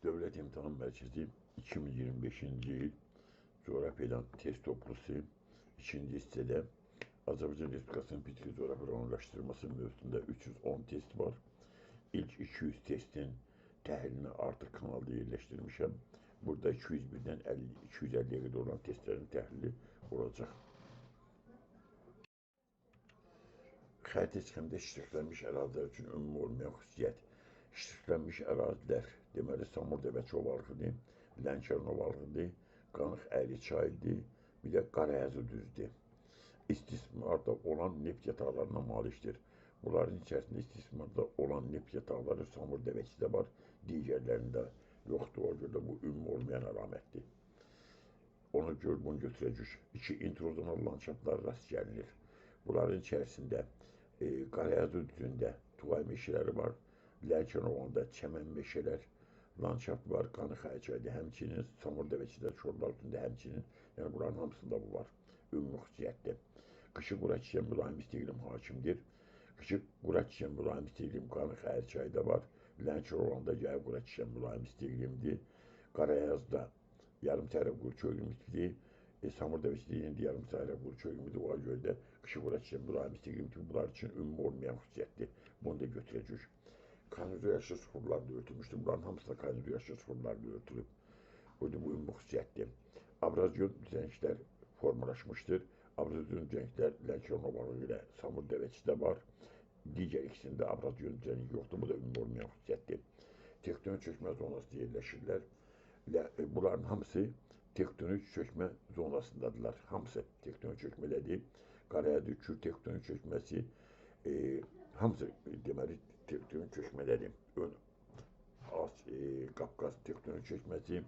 Dövlət İmtahan Mərkəzi 2025-ci il coğrafyadan test toplusu ikinci hissədə Azərbaycan Respublikasının fiziki coğrafya proqramlaşdırılması mövzusunda 310 test var. İlk 200 testin təhlilini artıq kanalda yerləşdirmişəm. Burada 201-dən 250-yə qədər olan testlərin təhlili olacaq. Xəritə çıxımda iştiqlənmiş ərazilər üçün ümumi olmayan xüsusiyyət. İştiqlənmiş ərazilər, deməli, Samur Dəvəçi ovalıqdır, Lənkəran ovalıqdır, Qanıq Əli çayıdır, bir də Qarayazı düzdür. İstismarda olan neft yataqlarına malikdir. Bunların içərisində istismarda olan neft yataqları Samur Dəvəçidə var, digərlərində yoxdur. O görə də bu ümumi olmayan əlamətdir. Onu bunu götürəcək. 2. İntruzional landşaftlar rast gəlinir. Bunların içərisində Qarayazı düzündə Tuvay meşələri var, Lənkəran ovalında çəmən meşələr, landşaft var, Qanıq Əli çayıdır, həmçinin Samur Dəvəçidə çorlar üstündə həmçinin, yəni bunların hamısında bu var, ümumi xüsusiyyətdir. Qışı qura çiçən mülayim isti iqlim hakimdir. Qışı qura çiçən mülayim isti iqlim Qanıq Əli çayıda var, Lənkəran ovalında yay qura çiçən mülayim isti iqlimdir. Qarayazda yarımsərə quru çölümlükdür. Samur Dəvəçidə indi yarımsərə quru çölümlükdür. Ona görə də qışı qura çiçən mülayim isti iqlimdir. Bunlar üçün ümumi olmayan xüsusiyyətdir. Bunu da götürəcək. Kanalizasiya suxurlarla örtülmüşdür. Bunların hamısında kanalizasiya suxurlarla örtülüb. Bu da bu ümumi xüsusiyyətdir. Abrazyon düzənliklər formalaşmışdır. Abrazyon düzənliklər Lənkəran ovalığı ilə Samur Dəvəçidə var. Digər ikisində abrazyon düzənlik yoxdur. Bu da ümumi olmayan xüsusiyyətdir. Tektonik çökmə zonasında yerləşirlər. Bunların hamısı tektonik çökmə zonasındadırlar. Hamısı tektonik çökmədədir. Qarayazı Kür tektonik çökməsi hamısı deməli tektonik çökmədədir. Qafqaz tektonik çökməsi,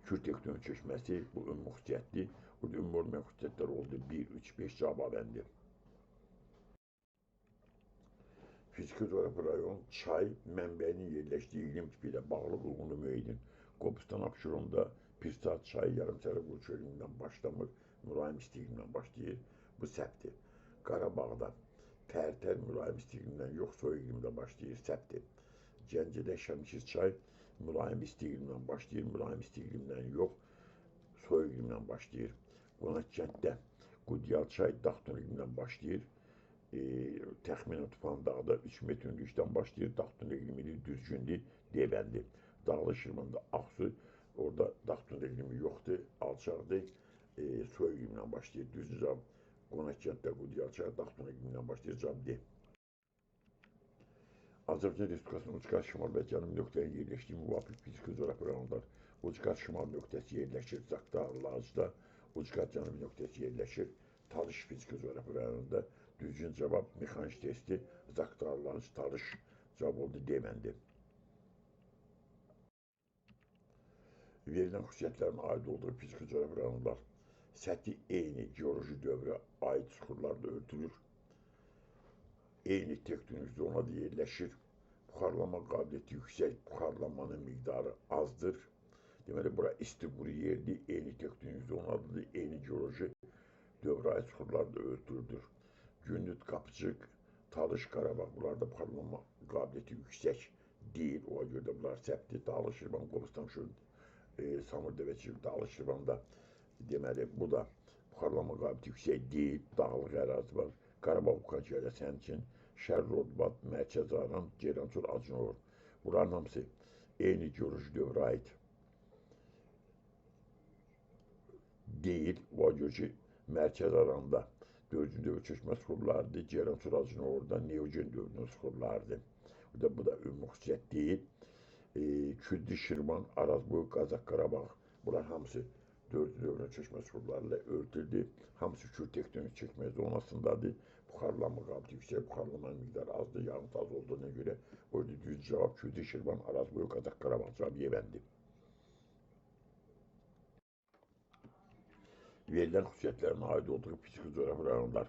Kür tektonik çökməsi bu ümumi xüsusiyyətdir. Burada ümumi olmayan xüsusiyyətlər oldu. 1, 3, 5 cavabəndir. Fiziki coğrafi rayon çay mənbəyinin yerləşdiyi iqlim tipi ilə bağlı uyğunluğu müəyyən. Qobustan Abşeronda Pirsat çayı yarımsərə quru çölündən başlamır, mülayim isti iqlimdən başlayır. Bu səhvdir. Qarabağda Tərtər mülayim isti iqlimdən yox, soyuq iqlimdən başlayır, səhvdir. Gəncədə Şəmkir çay mülayim isti iqlimdən başlayır, mülayim isti iqlimdən yox, soyuq iqlimdən başlayır. Qonaqkənddə Qudyal çay Dağtun iqlimdən başlayır. Təxminən Tufan dağda 3 metr hündürlükdən başlayır, Dağtun iqlimi düzgündür, Devəndir. Dağlı Şirvanda Ağsu, orada Dağtun iqlimi yoxdur, alçaqdır, soyuq iqlimdən başlayır, düzdür cavab. Qonaqkənddə Qudyal çayı Dağtun iqlimindən başlayır, cavab D. Azərbaycan Respublikasının ucqar şimal və cənub nöqtələrinin yerləşdiyi müvafiq fiziki coğrafi rayonlar. Ucqar şimal nöqtəsi yerləşir Zaqtala, Lacda, ucqar cənub nöqtəsi yerləşir Talış fiziki coğrafi rayonunda. Düzgün cavab mexaniki testi Zaqtala, Lac, Talış cavab oldu D-məndi. Verilən xüsusiyyətlərin aid olduğu fiziki coğrafi rayonlar səthi eyni geoloji dövrə aid çuxurlarla örtülür. Eyni tektonik zonada yerləşir. Buxarlama qabiliyyəti yüksək, buxarlamanın miqdarı azdır. Deməli, bura isti quru yerdir, eyni tektonik zonadadır, eyni geoloji dövrə aid çuxurlarla örtülüdür. Gündüz Qapıcıq, Talış, Qarabağ, bunlarda buxarlama qabiliyyəti yüksək deyil. Ona görə də bunlar səhvdir. Dağlı Şirvan, Qobustan Samur Dəvəçi, Dağlı Şirvanda deməli, bu da buxarlama qabiliyyəti yüksək deyil, dağlıq ərazi var. Qarabağ Ukaçiyədə həmçinin Şərli Ordubad, Mərkəzi Aran, Ceyrançur, Acınor. Bunların hamısı eyni geoloji dövrə aid deyil. O görə ki, Mərkəzi Aranda 4-cü dövr çökmə suxurlarıdır, Ceyrançur, Acınorda Neogen dövrünün suxurlarıdır. Bu da ümumi xüsusiyyət deyil. Kürdi, Şirvan, Arazboy, Qazaq, Qarabağ, bunlar hamısı 4-cü dövrün çökmə suxurlarıyla örtüldü. Hamısı Kür tektonik çökmə zonasındadır. Buxarlanma qabiliyyəti yüksək, buxarlanmanın miqdarı azdır, yağıntı az olduğuna görə orada düz cavab Kürdi, Şirvan, Arazboy, Qazaq, Qarabağ cavab Y-bəndi. Verilən xüsusiyyətlərin aid olduğu fiziki coğrafi rayonlar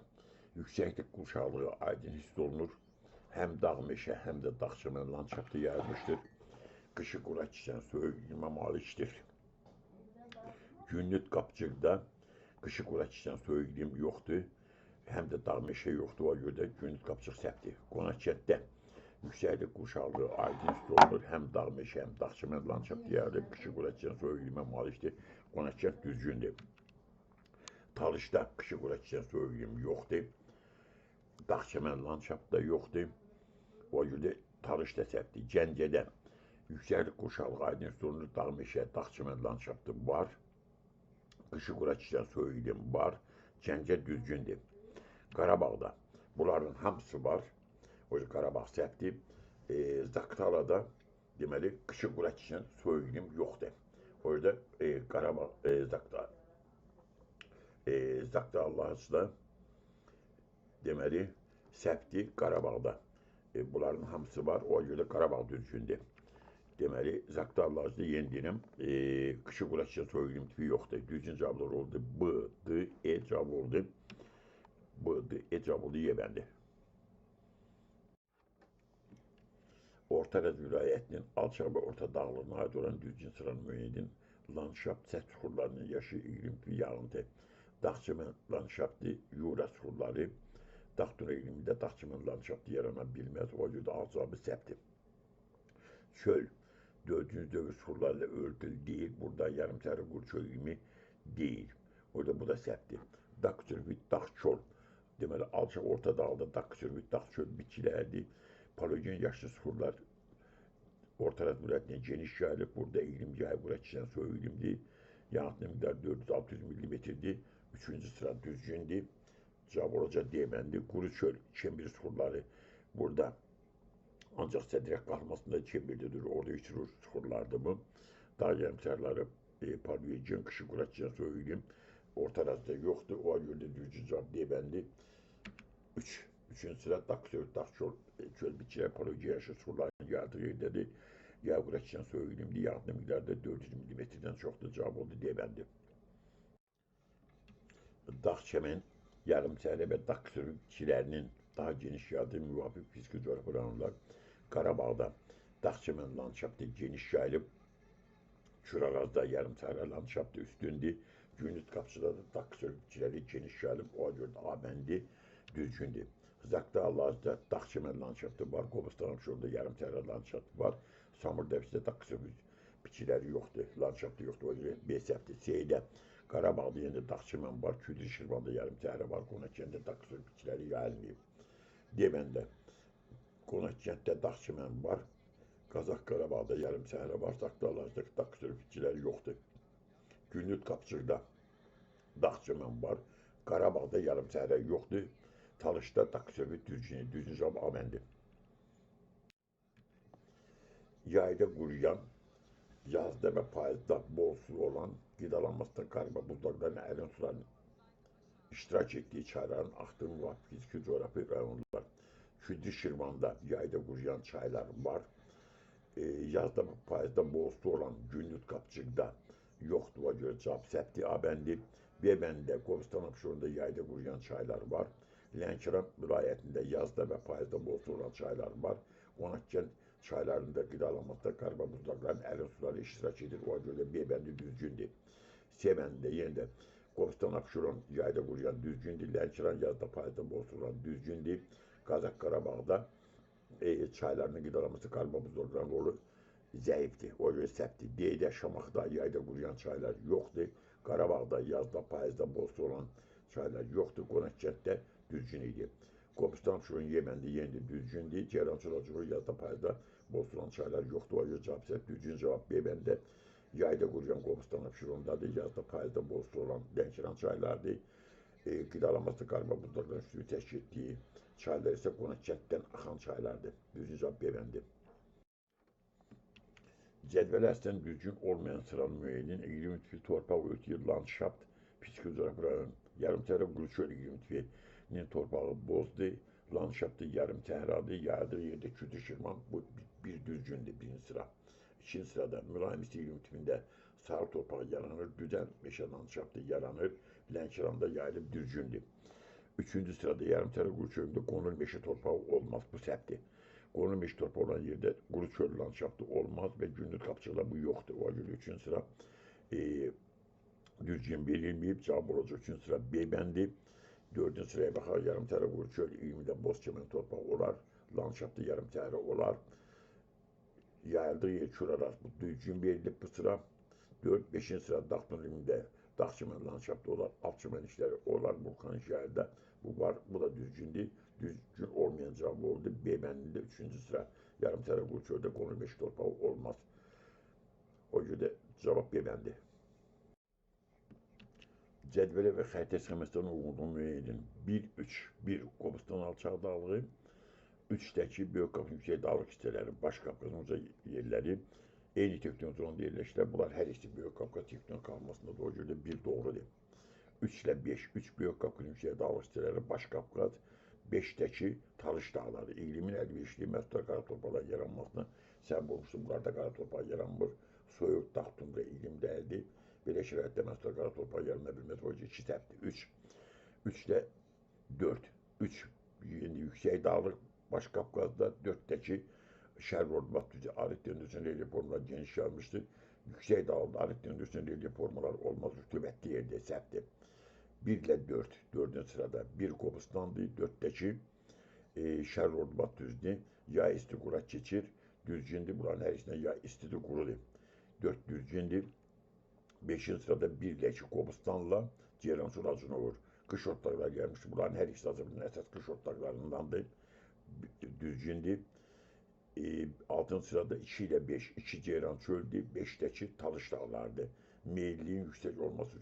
yüksəklik qurşaqlığı aydın hiss olunur. Həm dağ meşə, həm də dağ çəmən landşaftı yayılmışdır. Qışı qura çiçən soyuq iqlimə malikdir. Gündüz Qapıcıqda qışı qura çiçən soyuq iqlim yoxdur. Həm də dağ meşə yoxdur. O görə də gündüz Qapıcıq səhvdir. Qonaqkənddə Yüksəklik qurşaqlığı aydın üstü olunur. Həm dağ meşə, həm dağ çəmən landşaft diyarı, qışı quraqçən soyuq iqlimə malikdir. Qonaqkənd düzgündür. Talışda qışı quraqçən soyuq iqlim yoxdur. Dağ çəmən landşaftda yoxdur. O görə Talış da səhvdir. Gəncədə yüksəklik qurşaqlığı aydın üstü olunur. Dağ meşə, dağ çəmən landşaftı var. Qışı quraqçən soyuq iqlim var. Gəncə düzgündür. Qarabağda bunların hamısı var. O yüzden Qarabağ səhvdir. Zaqatalada deməli qışı quraqçən soyuq iqlim yoxdur. O yüzden Qarabağ Zaqatalada deməli səhvdir Qarabağda. Bunların hamısı var. O görə Qarabağ düzgündür. Deməli Zaqatalada yeni deyirəm, qışı quraqçən soyuq iqlim tipi yoxdur. Düzgün cavablar oldu. B, D, E cavabı oldu. B, D, E cavabı oldu. Y bəndi. Orta Rəz vilayətinin alçaq və orta dağlığına aid olan düzgün sıranı müəyyən edin. Landşaft səth çuxurlarının yaşı, iqlim tipi yağıntı. Dağ çəmən landşaftı, Yura çuxurları. Dağ dura iqlimində dağ çəmən landşaftı yarana bilməz. O görə A cavabı səhvdir. Çöl, dördüncü dövr çuxurlarla örtülü deyil. Burada yarımsərə quru çöl iqlimi deyil. Orada bu da səhvdir. Dağ çörpü, dağ çöl. Deməli, alçaq orta dağda dağ çörpü, dağ çöl bitkilərdir. Paleogen yaşlı çuxurlar Orta Rəz vilayətinə geniş yayılıb. Burada iqlim yayı quraqçən soyuq iqlimdir. Yağıntı miqdarı 400-600 millimetrdir. Üçüncü sıra düzgündür. Cavab olacaq D bəndi. Quru çöl, çembir çuxurları. Burada ancaq sədrək qalxmasında çembirdə orada üçürür çuxurlardır bu. Dağ yarımsərləri paleogen qışı quraqçən soyuq iqlim Orta Rəzdə yoxdur. O görə düzgün cavab D bəndi. Üçüncü sıra dağ çöl, çöl bitkilər, paleogen yaşlı çuxurların yağdığı yerdədir. Yağ quraqçən soyuq iqlimli yağıntı miqdarı da 400 millimetrdən çoxdur. Cavab oldu D bəndi. Dağ çəmən, yarımsərə və dağ çöl bitkilərinin daha geniş yayıldığı müvafiq fiziki coğrafi rayonlar Qarabağda dağ çəmən landşaftı geniş yayılıb. Şurazda yarımsərə landşaftı üstündür. Gündüz qapçıda da dağ çöl bitkiləri geniş yayılıb. O görə A bəndi düzgündür. Zaqatalada dağ çəmən landşaftı var. Qobustan şurada yarımsərə landşaftı var. Samurdəvizdə dağ çöl bitkiləri yoxdur. Landşaftı yoxdur. O görə B səhvdir. C-də Qarabağda yenə dağ çəmən var. Küdri Şirvanda yarımsərə var. Qonaqkənddə dağ çöl bitkiləri yayılmayıb. D bəndə Qonaqkənddə dağ çəmən var. Qazax Qarabağda yarımsərə var. Zaqatalada dağ çöl bitkiləri yoxdur. Gündüz qapçıqda dağ çəmən var. Qarabağda yarımsərə yoxdur. Talışda dağ çöl düzgün. Düzgün cavab A bəndi. Yayda quruyan, yazda və payızda bol su olan, qidalanmasında qarba buzlaqların ərin sularının iştirak etdiyi çayların axdığı müvafiq fiziki coğrafi rayonlar. Küdri Şirvanda yayda quruyan çaylar var. Yazda və payızda bol su olan gündüz qapçıqda yoxdur. O görə cavab səhvdir. A bəndi. B bəndə Qobustan abşorunda yayda quruyan çaylar var. Lənkəran vilayətində yazda və payızda bol su olan çaylar var. Qonaqkənd çaylarında qidalanmasında qarba buzlaqların ərin suları iştirak edir. O görə B bəndi düzgündür. C bəndində yenə də Qobustan abşoron yayda quruyan düzgündür. Lənkəran yazda payızda bol su olan düzgündür. Qazax Qarabağda çaylarının qidalanması qarba buzlaqların rolu zəifdir. O görə səhvdir. D-də Şamaxıda yayda quruyan çaylar yoxdur. Qarabağda yazda payızda bol su olan çaylar yoxdur. Qonaqkənddə düzgün idi. Qobustan abşorun Yeməndə yenə də düzgündür. Ceylançılar yazda payızda bol su olan çaylar yoxdur. O görə cavab səhv. Düzgün cavab B bəndə. Yayda quruyan Qobustan abşorundadır. Yazda payızda bol su olan Lənkəran çaylardır. Qidalanması qarba buzlaqların üstünü təşkil etdiyi çaylar isə Qonaqkənddən axan çaylardır. Düzgün cavab B bəndi. Cədvələ əslən düzgün olmayan sıranı müəyyən iqlim tipi torpaq örtüyü, landşaft, fiziki coğrafi rayon, yarımsərə quru çöl iqlim tipinin torpağı bozdur, landşaftı yarımsəhradır, yayıldığı yerdə Küdri Şirvan bu bir düzgündür birinci sıra. İkinci sırada mülayim isti iqlim tipində sarı torpaq yaranır, düzən meşə landşaftı yaranır, Lənkəranda yayılıb düzgündür. Üçüncü sırada yarımsərə quru çölündə qonur meşə torpağı olmaz, bu səhvdir. Qonur meşə torpağı olan yerdə quru çöl landşaftı olmaz və gündüz qapçıqda bu yoxdur. O görə üçüncü sıra düzgün verilməyib, cavab olacaq üçüncü sıra B bəndi. Dördüncü sıraya baxar, yarımsərə quru çöl iqlimində boz çəmən torpağı olar. landşaftda yarımtəri olar. Yayıldığı yer Küraraz bu düzgün verilib bu sıra. 4-5-ci sıra Dağ çəmən landşaftı olar, alt çəmən işləri olar vulkanik yayılda. Bu var, bu da düzgündür. Düzgün olmayan cavab oldu. B bəndində 3-cü sıra yarımtəri Qulçöldə qonur 5 torpağı olmaz. O görə cavab B bəndi. Cədvələ və xəritə sxemasına uyğunluğunu müəyyən edin. 1-3. 1. Qobustan alçaq dağlığı. 3-dəki Böyük Qafqaz yüksək dağlıq hissələri, Baş Qafqazın uca yerləri eyni tektonik zonda yerləşirlər. Bunlar hər ikisi Böyük Qafqaz tektonik qalmasında da o görə 1 doğrudur. 3 ilə 5. 3 Böyük Qafqaz yüksək dağlıq hissələri, Baş Qafqaz, 5-dəki Talış dağları, iqlimin əlverişli məhsuldar qara torpaqlar yaranmasına səbəb olmuşdur. Bunlarda qara torpaq yaranmır. Soyuq dağ tundra iqlimdədir. Belə şəraitdə məhsuldar qara torpaq yarana bilməz. O görə 2 səhvdir. 3 ilə 4. 3 yüksək dağlıq Baş Qafqazda 4-dəki Şərq Ordubad düzü arit döndürücü relief formaları geniş yayılmışdır. Yüksək dağıldı arit döndürücü relief formaları olmaz, rütubətli yerdə səhvdir. 1 ilə 4, 4-cü sırada 1 Qobustandır, 4-dəki Şərq Ordubad düzüdür. Yay isti qura keçir, düzgündür, buranın hər ikisindən yay istidir, qurudur. 4 düzgündür. 5-ci sırada 1 ilə 2 Qobustanla Ceyrançul Acınovur. Qış otlaqları gəlmişdir, buranın hər ikisi Azərbaycanın əsas qış otlaqlarındandır. Düzgündür. 6-cı sırada 2 ilə 5, 2 Ceyran çöldür, 5-dəki Talış dağlarıdır. Meyilliyin yüksək olması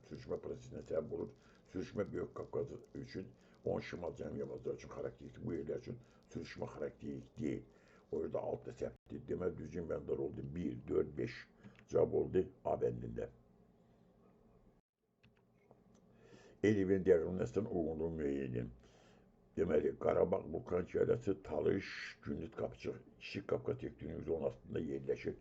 sürüşmə prosesinə səbəb olur. Sürüşmə Böyük Qafqaz üçün 10 şimal cəmi yamaclar üçün xarakteristik, bu yerlər üçün sürüşmə xarakteristik deyil. O yüzden 6 səhvdir. Demək düzgün bəndlər oldu. 1, 4, 5 cavab oldu A bəndində. Elivin diaqramlarının uyğunluğu müəyyən edin. Deməli, Qarabağ vulkanik yayılası Talış, Gündüz Qapçıq, Kiçik Qafqaz tektonik zonasında yerləşir.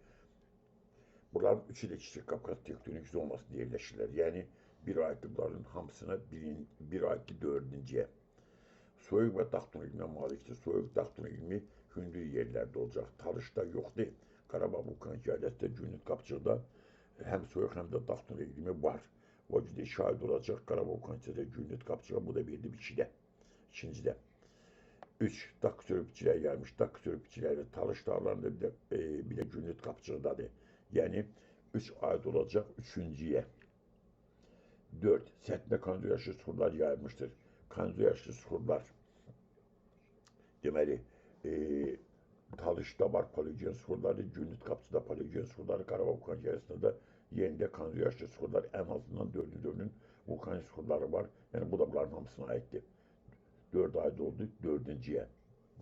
Bunların üçü də Kiçik Qafqaz tektonik zonasında yerləşirlər. Yəni, bir aidliklərin hamısına bir aidli 4-cüyə. Soyuq və dağ tunelindən malikdir. Soyuq dağ tunelini hündür yerlərdə olacaq. Talışda yoxdur. Qarabağ vulkanik yayılası da Gündüz Qapçıqda həm soyuq, həm də dağ tunelini var. O cüdə şahid olacaq. Qarabağ vulkanik yayılası Gündüz Qapçıqa, bu da verilib 2-də. İkincidə. 3. Dağ sürübçiləri gəlmiş. Dağ sürübçiləri Talış dağlarında bir də Gündüz Qapçıqdadır. Yəni, 3 aid olacaq 3-cüyə. 4. Sətndə konduyaşlı suxurlar yayılmışdır. Konduyaşlı suxurlar. Deməli, Talışda var poligen suxurları, Gündüz Qapçıda poligen suxurları, Qarabağ vulkanik yayılasında da yerində konduyaşlı suxurlar, ən azından 4-cünün vulkanik suxurları var. Yəni, bu da bunların hamısına aiddir. 4 aid oldu 4-cüyə.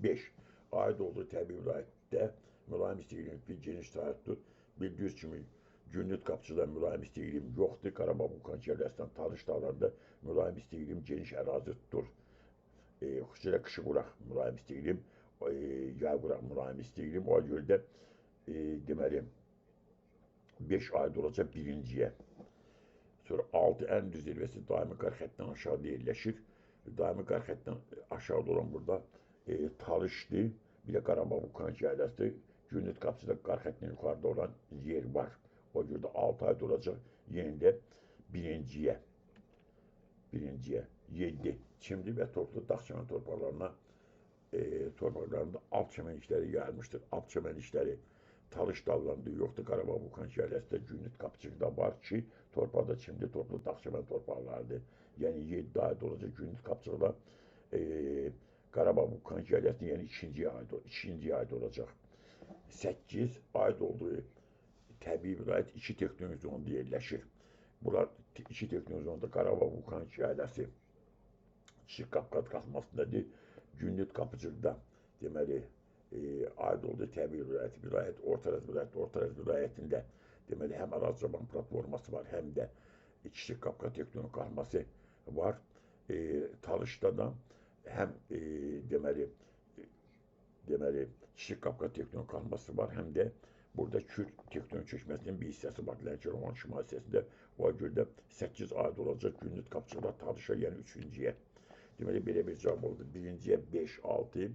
5. Aid olduğu təbii vilayətdə mülayim isti iqlim bir geniş sahətdir. Bildiyiniz kimi Gündüz Qapçıda mülayim isti iqlim yoxdur. Qarabağ vulkanik yayılasından Talış dağlarında mülayim isti iqlim geniş ərazi tutur. Xüsusilə qışı quraq mülayim isti iqlim, yay quraq mülayim isti iqlim. O görə də deməli 5 aid olacaq 1-ciyə. Sonra 6 ən düz zirvəsi daimi qar xəttindən aşağıda yerləşir. Daimi qar xəttindən aşağıda olan burada Talışdır, bir də Qarabağ vulkanik yayılası, Gündüz Qapçıda qar xəttindən yuxarıda olan yer var. O görə də 6 aid olacaq yenə də 1-ciyə. 7. Çimli və torplu dağ çəmən torpaqlarında alt çəmən işləri yayılmışdır. Alt çəmən işləri Talış dağlarında yoxdur. Qarabağ vulkanik yayılası, Gündüz Qapçıqda var ki, torpaqda çimli, torplu dağ çəmən torpaqlarıdır. Yəni 7 aid olacaq Gündüz Qapçıqda Qarabağ vulkanik yayılası, yəni 2-ciyə aid olacaq. 8 aid olduğu təbii vilayət 2 tektonik zonda yerləşir. Bunlar 2 tektonik zonda Qarabağ vulkanik yayılası Kiçik Qafqaz qalxmasındadır. Gündüz Qapçıqda deməli aid olduğu təbii vilayət Orta vilayətində deməli həm Araz-Caban platforması var, həm də Kiçik Qafqaz tektonik qalxması var. Talışda da həm deməli Kiçik Qafqaz tektonik qalxması var, həm də burada Kür tektonik çökməsinin bir hissəsi var. Lənkəran şimal hissəsində. O görə də 8 aid olacaq Gündüz Qapçıqda Talışa, yəni 3-cüyə. Deməli, belə bir cavab oldu. 1-ciyə 5, 6,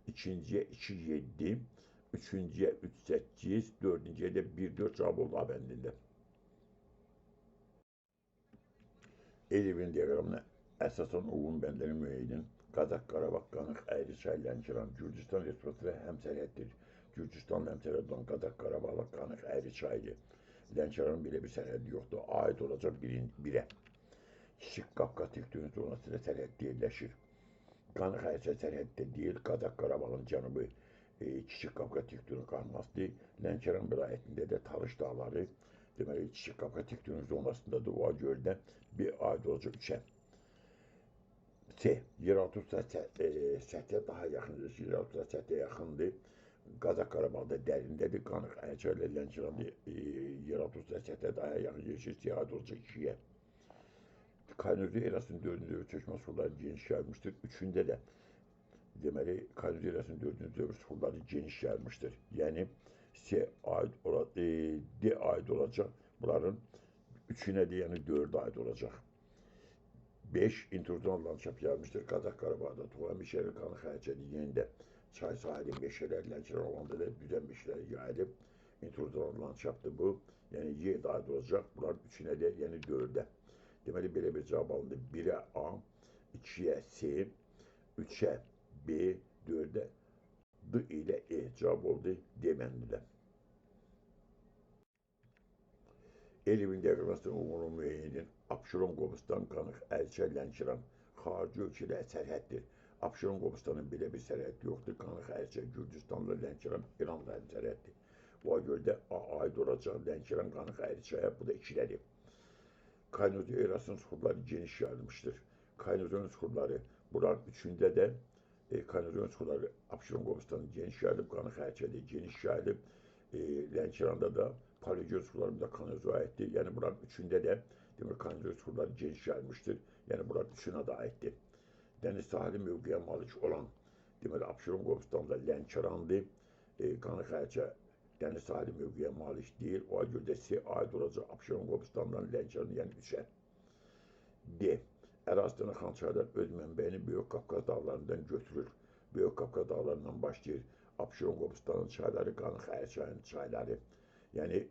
2-ciyə 2, 7, 3-cüyə 3, 8, 4-cüyə də 1, 4 cavab oldu A bəndində. Elivin diaqramına əsasən uyğun bəndləri müəyyən edin. Qazax Qarabağ, Qanıq Əyriçay, Lənkəran, Gürcüstan Respublikası həmsərhəddir. Gürcüstanla həmsərhəd olan Qazax Qarabağla Qanıq Əyriçaydır. Lənkəranın belə bir sərhədi yoxdur. Aid olacaq birə. Kiçik Qafqaz Tektonik zonası ilə sərhəddə yerləşir. Qanıq Əyriçay sərhəddə deyil, Qazax Qarabağın cənubu Kiçik Qafqaz Tektonik qarmasıdır. Lənkəran vilayətində də Talış dağları, deməli Kiçik Qafqaz Tektonik zonasındadır. O görə də bir aid olacaq 3-ə. C. Yeraltı səthə daha yaxındır. Yeraltı səthə yaxındır. Qazax Qarabağda dərindədir. Qanıq Əyriçay ilə Lənkəranda yeraltı səthə daha yaxın yerləşir. C aid olacaq 2-yə. Kaynozu Erasının 4-cü dövr çökmə suları geniş yayılmışdır. 3-ündə də deməli Kaynozu Erasının 4-cü dövr suları geniş yayılmışdır. Yəni C aid D aid olacaq. Bunların 3-ünə də yəni 4 aid olacaq. 5. İntroduksion landşaft yayılmışdır. Qazax Qarabağda Tuğla meşələri, Qanıq Əyriçayda yenə də çay sahili meşələri, Lənkəran olanda da düzən meşələri yayılıb. İntroduksion landşaftdır bu. Yəni Y aid olacaq. Bunların 3-ünə də yəni 4-ə. Deməli belə bir cavab alındı. 1-ə A, 2-yə C, 3-ə B, 4-ə D ilə E. Cavab oldu D bəndində. Elivin diaqramasının uğurlu müəyyən Abşeron, Qobustan, Qanıq Əyriçay, Lənkəran xarici ölkədə sərhəddir. Abşeron, Qobustanın belə bir sərhədi yoxdur. Qanıq Əyriçay, Gürcüstanla Lənkəran İranla sərhəddir. Buna görə də A aid olacaq Lənkəran, Qanıq Əyriçaya. Bu da 2-dədir. Kaynozu Erasının suxurları geniş yayılmışdır. Kaynozun suxurları bunların 3-ündə də Kaynozun suxurları Abşeron, Qobustanın geniş yayılıb, Qanıq Əyriçayda geniş yayılıb. Lənkəranda da Paleogen sularında Kaynozu aiddir. Yəni bunların 3-ündə də demək Kaynozu suları geniş yayılmışdır. Yəni bunların 3-ünə də aiddir. Dəniz sahili mövqeyə malik olan deməli Abşeron, Qobustanla Lənkərandır. Qanıq Əyriçay dəniz sahili mövqeyə malik deyil. O görə də C aid olacaq Abşeron, Qobustandan Lənkəran, yəni 3-ə. D. Ərazidən axan çaylar öz mənbəyini Böyük Qafqaz dağlarından götürür. Böyük Qafqaz dağlarından başlayır. Abşeron, Qobustanın çayları, Qanıq Əyriçayın çayları. Yəni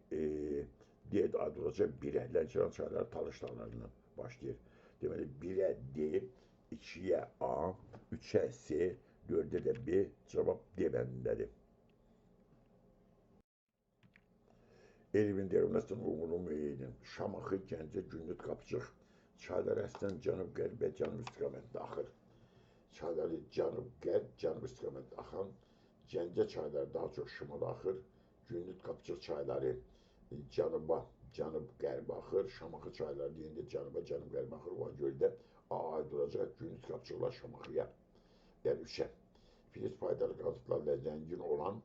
D aid olacaq 1-ə. Lənkəran çayları Talış dağlarından başlayır. Deməli 1-ə D, 2-yə A, 3-ə C, 4-ə də B. Cavab D bəndindədir. Elivin diaqramasının uğurlu müəyyən Şamaxı, Gəncə, Gündüz, Qapçıq çayları əslən cənub-qərb və cənub istiqamətində axır. Çayları cənub-qərb, cənub istiqamətində axan Gəncə çayları daha çox şimala axır. Gündüz, Qapçıq çayları cənuba, cənub-qərb axır. Şamaxı çayları deyəndə cənuba, cənub-qərb axır. Ona görə də A aid olacaq Gündüz, Qapçıqlar Şamaxıya. Yəni 3-ə. Filiz faydalı qazıntılarla zəngin olan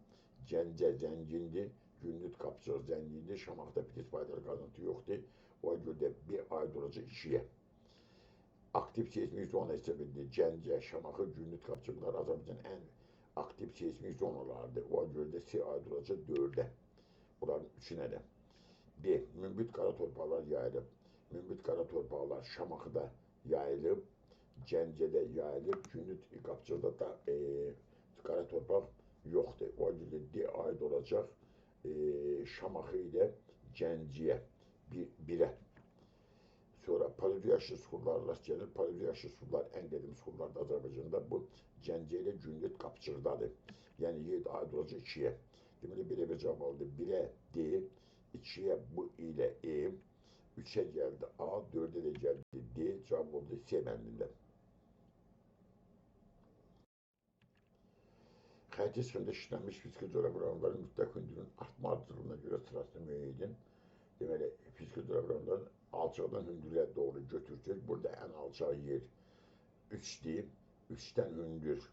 Gəncə zəngindir. Gündüz, Qapçıq zəngindir. Şamaxıda filiz faydalı qazıntı yoxdur. Ona görə də B aid olacaq 2-yə. Aktiv seismik zona hesab edilir. Gəncə, Şamaxı, Gündüz, Qapçıqlar Azərbaycanın ən aktiv seismik zonalardır. Ona görə də C aid olacaq 4-ə. Bunların 3-ünə də. D. Münbit qara torpaqlar yayılıb. Münbit qara torpaqlar Şamaxıda yayılıb. Gəncədə yayılıb. Gündüz, Qapçıqda da qara torpaq yoxdur. Ona görə də D aid olacaq Şamaxı ilə Gəncəyə 1-ə. Sonra paleoyaşlı suxurlar rast gəlir. Paleoyaşlı suxurlar ən qədim suxurlardır Azərbaycanda. Bu Gəncə ilə Gündüz, Qapçıqdadır. Yəni Y aid olacaq 2-yə. Deməli belə bir cavab aldı. 1-ə D, 2-yə bu ilə E, 3-ə gəldi A, 4-ə də gəldi D. Cavab oldu C bəndində. Xəritə sıxımda işlənmiş fiziki coğrafiyaların mütləq hündürlüyün artma ardıcılığına görə sırasını müəyyən edin. Deməli, fiziki coğrafiyaların alçaqdan hündürlüyə doğru götürəcək. Burada ən alçaq yer 3-dir. 3-dən hündür,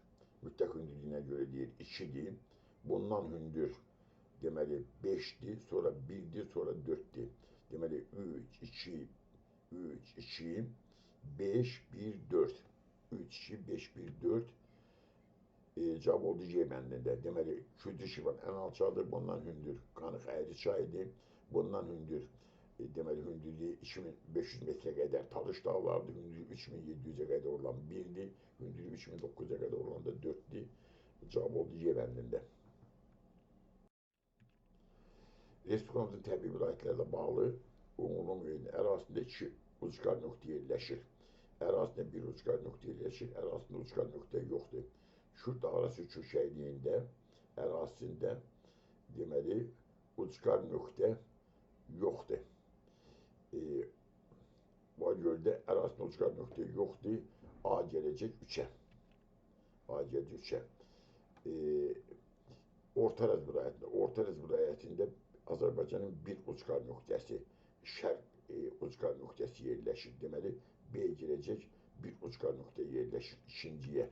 mütləq hündürlüyünə görə deyir 2-dir. Bundan hündür, deməli 5-dir, sonra 1-dir, sonra 4-dir. Deməli 3, 2, 3, 2, 5, 1, 4. 3, 2, 5, 1, 4. Cavab oldu C bəndində. Deməli, Kürcü Şivan ən alçaqdır, bundan hündür. Qanıq Əyriçaydır, bundan hündür. Deməli, hündürlüyü 2500 metrə qədər Talış dağlardır, hündürlüyü 3700-ə qədər olan 1-dir, hündürlüyü 3900-ə qədər olan da 4-dir. Cavab oldu C bəndində. Respublikamızın təbii vilayətlərlə bağlı umumi ərazisində 2 ucqar nöqtə yerləşir. ərazisində bir ucqar nöqtə yerləşir, ərazisində ucqar nöqtə yoxdur. Kürt arası çökəkliyində ərazisində deməli ucqar nöqtə yoxdur. Buna görə də ərazisində ucqar nöqtə yoxdur. A gələcək 3-ə. A gələcək 3-ə. Orta Rəz vilayətində Azərbaycanın bir ucqar nöqtəsi, şərq ucqar nöqtəsi yerləşir. Deməli, B gələcək bir ucqar nöqtə yerləşir ikinciyə.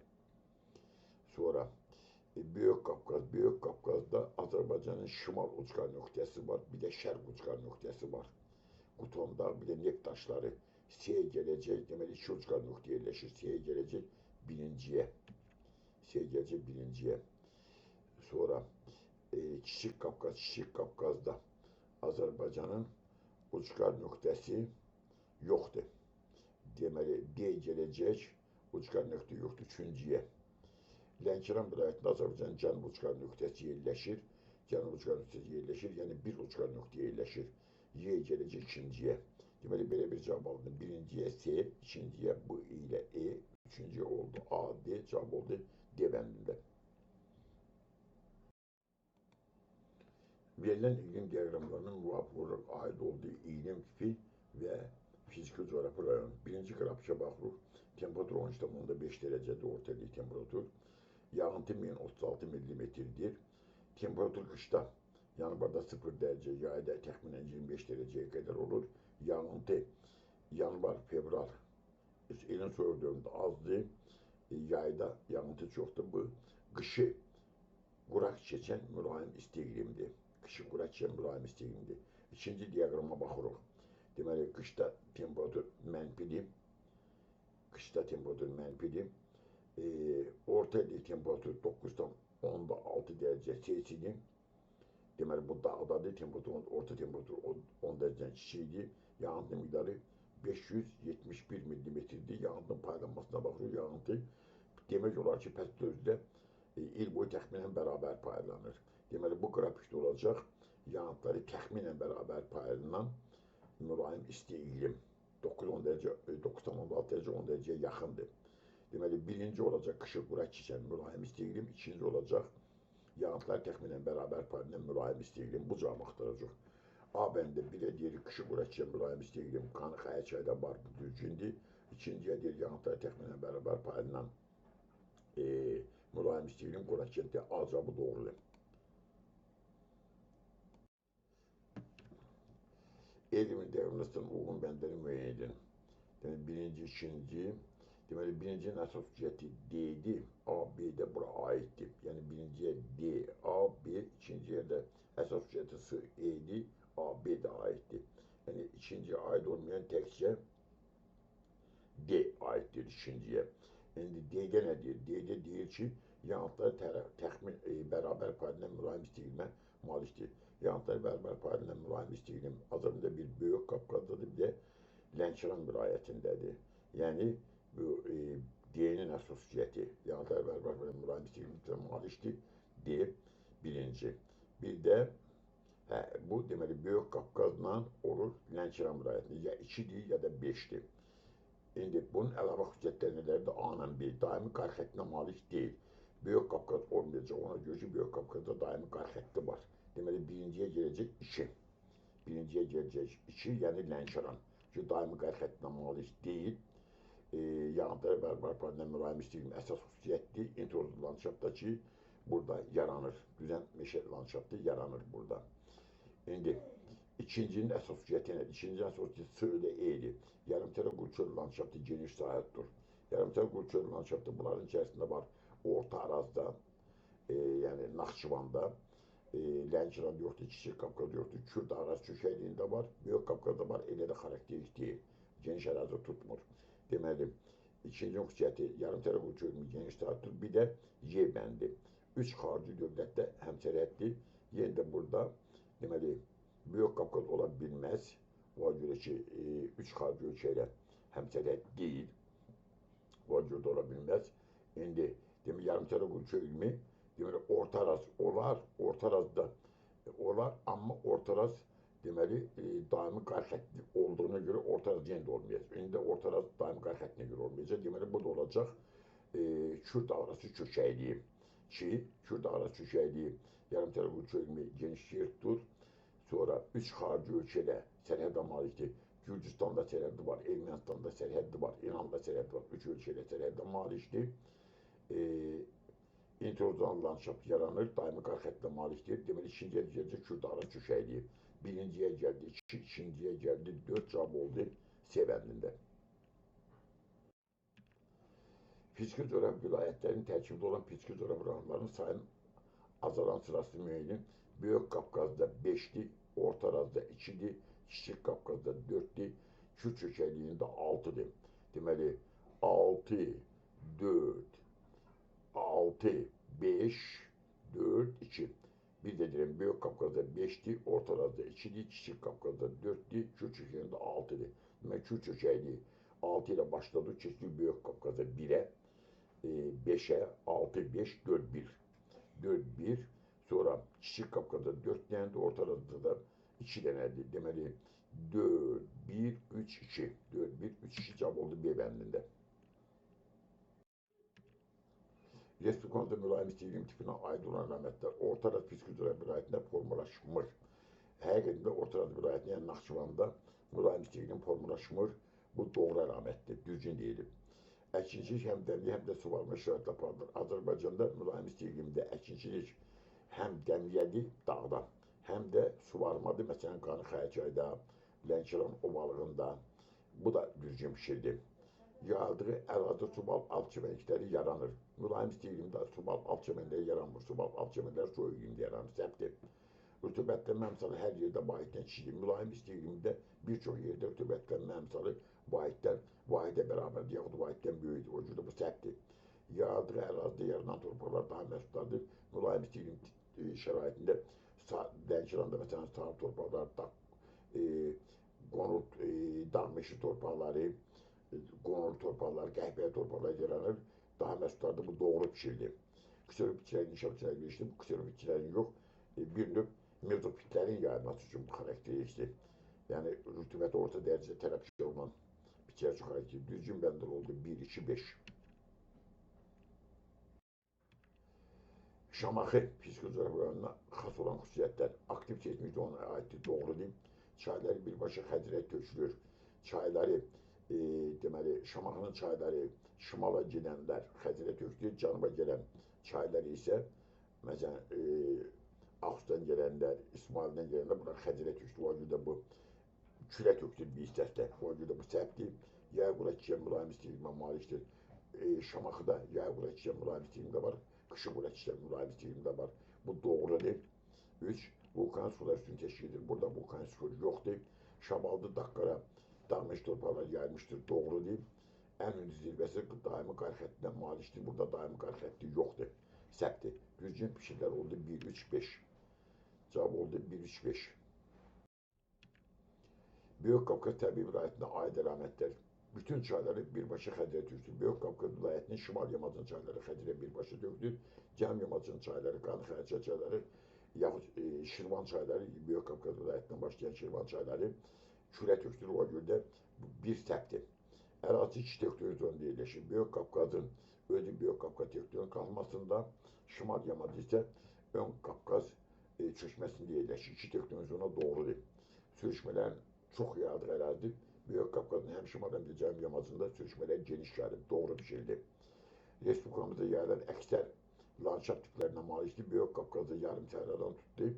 Sonra Böyük Qafqazda Azərbaycanın şimal ucqar nöqtəsi var, bir də şərq ucqar nöqtəsi var. Qutomda bir də neft daşları. C gələcək, deməli 2 ucqar nöqtə yerləşir. C gələcək birinciyə. C gələcək birinciyə. Sonra Kiçik Qafqazda Azərbaycanın ucqar nöqtəsi yoxdur. Deməli, D gələcək, ucqar nöqtə yoxdur, üçüncüyə. Lənkəran vilayətində Azərbaycanın cənub ucqar nöqtəsi yerləşir. Cənub ucqar nöqtəsi yerləşir, yəni bir ucqar nöqtə yerləşir. Y gələcək ikinciyə. Deməli, belə bir cavab aldım. Birinciyə C, ikinciyə B ilə E, üçüncüyə oldu A, D, cavab oldu D bəndində. Verilən iqlim diaqramlarının müvafiq olaraq aid olduğu iqlim tipi və fiziki coğrafi rayon. Birinci qrafika baxırıq. Temperatur 13,5 dərəcədir, ortadakı temperatur. Yağıntı 1036 millimetrdir. Temperatur qışda yanvarda 0 dərəcə, yayda təxminən 25 dərəcəyə qədər olur. Yağıntı yanvar, fevral, ilin soyuq dövründə azdır. Yayda yağıntı çoxdur. Bu qışı quraq keçən mülayim isti iqlimdir. Qışı quraq keçən mülayim isti iqlimdir. İkinci diaqrama baxırıq. Deməli, qışda temperatur mənfidir. Qışda temperatur mənfidir. Orta illik temperatur 9,6 dərəcə Selsidir. Deməli, bu dağdadır, orta temperatur 10 dərəcədən kiçikdir. Yağıntı miqdarı 571 millimetrdir. Yağıntının paylanmasına baxırıq. Yağıntı demək olar ki, pəs dövrdə il boyu təxminən bərabər paylanır. Deməli, bu qrafikdə olacaq yağıntıları təxminən bərabər paylanan mülayim isti iqlim. 9,6 dərəcə 10 dərəcəyə yaxındır. Deməli, birinci olacaq qışı quraq keçən mülayim isti iqlim, ikinci olacaq yağıntılar təxminən bərabər paylanan mülayim isti iqlim. Bu cavabı axtaracaq. A bəndə birə deyirik qışı quraq keçən mülayim isti iqlim, Qanı Xəyərçayda var, bu düzgündür. İkinciyə deyir yağıntılar təxminən bərabər paylanan mülayim isti iqlim, quraq keçən A cavabı doğrudur. Elmin diaqramlarının uyğun bəndləri müəyyən edin. Deməli, birinci, ikinci. Deməli, birincinin əsas hüccəti D-dir, A, B də bura aiddir. Yəni, birinciyə D, A, B, ikinciyə də əsas hüccəti S, E-dir, A, B də aiddir. Yəni, ikinciyə aid olmayan təkcə D aiddir ikinciyə. İndi D-də nə deyir? D-də deyir ki, yağıntıları təxmin bərabər paylanan mülayim isti iqlimə malikdir. Yağıntıları bərabər paylanan mülayim isti iqlim Azərbaycanda bir Böyük Qafqazdadır, bir də Lənkəran vilayətindədir. Yəni, bu D-nin əsas hüccəti, yağıntıları bərabər paylanan mülayim isti iqlimə malikdir. D birinci. Bir də bu deməli Böyük Qafqazla olur Lənkəran vilayətində. Ya 2-dir, ya da 5-dir. İndi bunun əlavə xüsusiyyətləri nələrdir? A-la B daimi qar xəttinə malik deyil. Böyük Qafqaz olmayacaq, ona görə ki, Böyük Qafqazda daimi qar xətti var. Deməli, birinciyə gələcək 2. Birinciyə gələcək 2, yəni Lənkəran. Çünki daimi qar xəttinə malik deyil. Yağıntıları bərabər paylanan mülayim isti iqlim əsas xüsusiyyətdir. İntrozlu landşaftda ki, burada yaranır. Düzən meşə landşaftı yaranır burada. İndi İkincinin əsas hüccəti nədir? İkincinin əsas hüccəti S ilə E-dir. Yarımçələ quru-çöl landşaftı geniş sahədir. Yarımçələ quru-çöl landşaftı bunların içərisində var. Orta Arazda, yəni Naxçıvanda, Lənkəranda yoxdur, Kiçik Qafqazda yoxdur, Kürt Araz çökəkliyində var, Böyük Qafqazda var, elə də xarakterik deyil. Geniş ərazi tutmur. Deməli, ikincinin xüsusiyyəti yarımçələ quru-çölün geniş sahədir. Bir də Y bəndi. 3 xarici dövlətdə həmsərhəddir. Yenə də burada, deməli, Böyük Qafqaz ola bilməz. Ona görə ki, 3 xarici ölkə ilə həmsərhəd deyil. Ona görə də ola bilməz. İndi, demək, yarımçələ quru-çöl iqlimi, deməli, Orta Araz olar, Orta Arazda olar, amma Orta Araz deməli, daimi qar xətti olduğuna görə ortaraz yenə də olmayacaq. İndi ortaraz daimi qar xəttinə görə olmayacaq. Deməli, bu da olacaq Kürt arası çökəkliyi ki, Kürt arası çökəkliyi yarımçəlik ölçümü genişləyir tutur. Sonra 3 xarici ölkədə sərhədə malikdir. Gürcüstanda sərhədi var, Ermənistanda sərhədi var, İranda sərhədi var. 3 ölkədə sərhədə malikdir. İntrozon landşaft yaranır, daimi qar xəttinə malikdir. Deməli, ikinciyə gələcək Kürt arası çökəkliyi. Birinciyə gəldi 2, ikinciyə gəldi 4 cavab oldu Sevəndində. Fiziki coğrafi vilayətlərin tərkibində olan fiziki coğrafi rayonların sayının azalan sırası müəyyən. Böyük Qafqazda 5'dir, Orta Arazda 2'dir, Kiçik Qafqazda 4'dir, Kürt çökəkliyində 6'dir. Deməli 6, 4, 6, 5, 4, 2. Bir de deyirəm, Böyük Qafqazda 5'dir, Orta Arazda 2'dir, Kiçik Qafqazda 4'dir, Kürt çökəkliyində 6'dir. Deməli Kürt çökəkliyi 6 ilə başladı, keçdi Böyük Qafqazda 1'ə, 5'ə, 6, 5, 4, 1. 4, 1. Sonra Kiçik Qafqazda 4 dənədir, Orta Arazda da 2 dənədir. Deməli 4, 1, 3, 2. 4, 1, 3, 2 cavab oldu B bəndində. Respublikamızda mülayim istiqlim tipinə aid olan əlamətlər Orta Araz fiziki coğrafi vilayətində formalaşmır. Həqiqətində Orta Araz vilayətində, yəni Naxçıvanda mülayim istiqlim formalaşmır. Bu doğru əlamətdir, düzgün deyilir. Əkinçilik həm dəmli, həm də suvarma şəraitlə aparılır. Azərbaycanda mülayim istiqlimdə əkinçilik həm dəmliyədir dağda, həm də suvarmadır. Məsələn, Qanı-Xərçayda, Lənkəran ovalığında. Bu da düzgün bir şeydir. Yayıldığı ərazi subalp alt çəmənlikləri yaranır. Mülayim istiqlimdə subalp alt çəmənlikləri yaranmır. Subalp alt çəmənlikləri soyuq iqlimdə yaranır. Səbtdir. Rütubətlənmə əmsalı hər yerdə vahiddən kiçikdir. Mülayim istiqlimdə bir çox yerdə rütubətlənmə əmsalı vahiddən vahidə bərabərdir, yaxud vahiddən böyükdür. O cürdə bu səhvdir. Yayıldığı ərazidə yaranan torpaqlar daha məhsuldardır. Mülayim istiqlim şəraitində Lənkəranda məsələn sahil torpaqlar, qonur dağ meşə torpaqları, qonur torpaqlar, qəhvəyə torpaqlar yaranır. Daha məhsuldardır, bu doğru fikirdir. Kserov bitkilərin inşa bitkiləri geçdi. Bu kserov bitkilərin yox, bir növ mezofitlərin yayılması üçün bu xarakteristikdir. Yəni rütubət orta dərəcədə tərəfkar olan bitkilər çox xarakteristik. Düzgün bəndər oldu 1, 2, 5. Şamaxı fiziki coğrafi rayonuna xas olan xüsusiyyətlər. Aktiv seçmişdə ona aiddir, doğrudur. Çayları birbaşa Xəzərə tökülür. Çayları, deməli, Şamaxının çayları şimala gedənlər Xəzərə tökülür. Cənuba gələn çayları isə, məsələn, Ağustan gələnlər, İsmaildən gələnlər bura Xəzərə tökülür. O cürdə bu külə tökülür bir hissəsində. O cürdə bu səhvdir. Yayqura çiçək mülayim istiqlimə malikdir. Şamaxıda yayqura çiçək mülayim istiqlimdə var. Qışıqura çiçək mülayim istiqlimdə var. Bu doğrudur. 3. Vulkan sular üstünü təşkil edir. Burada vulkan su yoxdur. Şabaldı Daqqara dağmış torpaqlar yayılmışdır. Doğrudur. Ən hündür zirvəsi daimi qar xəttinə malikdir. Burada daimi qar xətti yoxdur. Səhvdir. Düzgün fikirlər oldu 1, 3, 5. Cavab oldu 1, 3, 5. Böyük Qafqaz təbii vilayətinə aid əlamətlər. Bütün çayları birbaşa Xəzərə tökülür. Böyük Qafqaz vilayətinin şimal yamacın çayları Xəzərə birbaşa tökülür. Cənub yamacın çayları, Qanı-Xərçay çayları, yaxud Şirvan çayları, Böyük Qafqaz vilayətindən başlayan Şirvan çayları külə tökülür. O görə bir səhvdir. Ərazi iki tektonik zonda yerləşir. Böyük Qafqazın özü Böyük Qafqaz tektonik qalmasında, şimal yamacı isə ön Qafqaz çökməsində yerləşir. İki tektonik zona doğrudur. Sürüşmələrin çox yayıldığı ərazidir. Böyük Qafqazın həm şimal həm də cənub yamacında sürüşmələr geniş yayılır. Doğru bir şeydir. Respublikamızda yayılan əksər landşaft tiplərinə malikdir. Böyük Qafqazda yarım səhradan tutdu.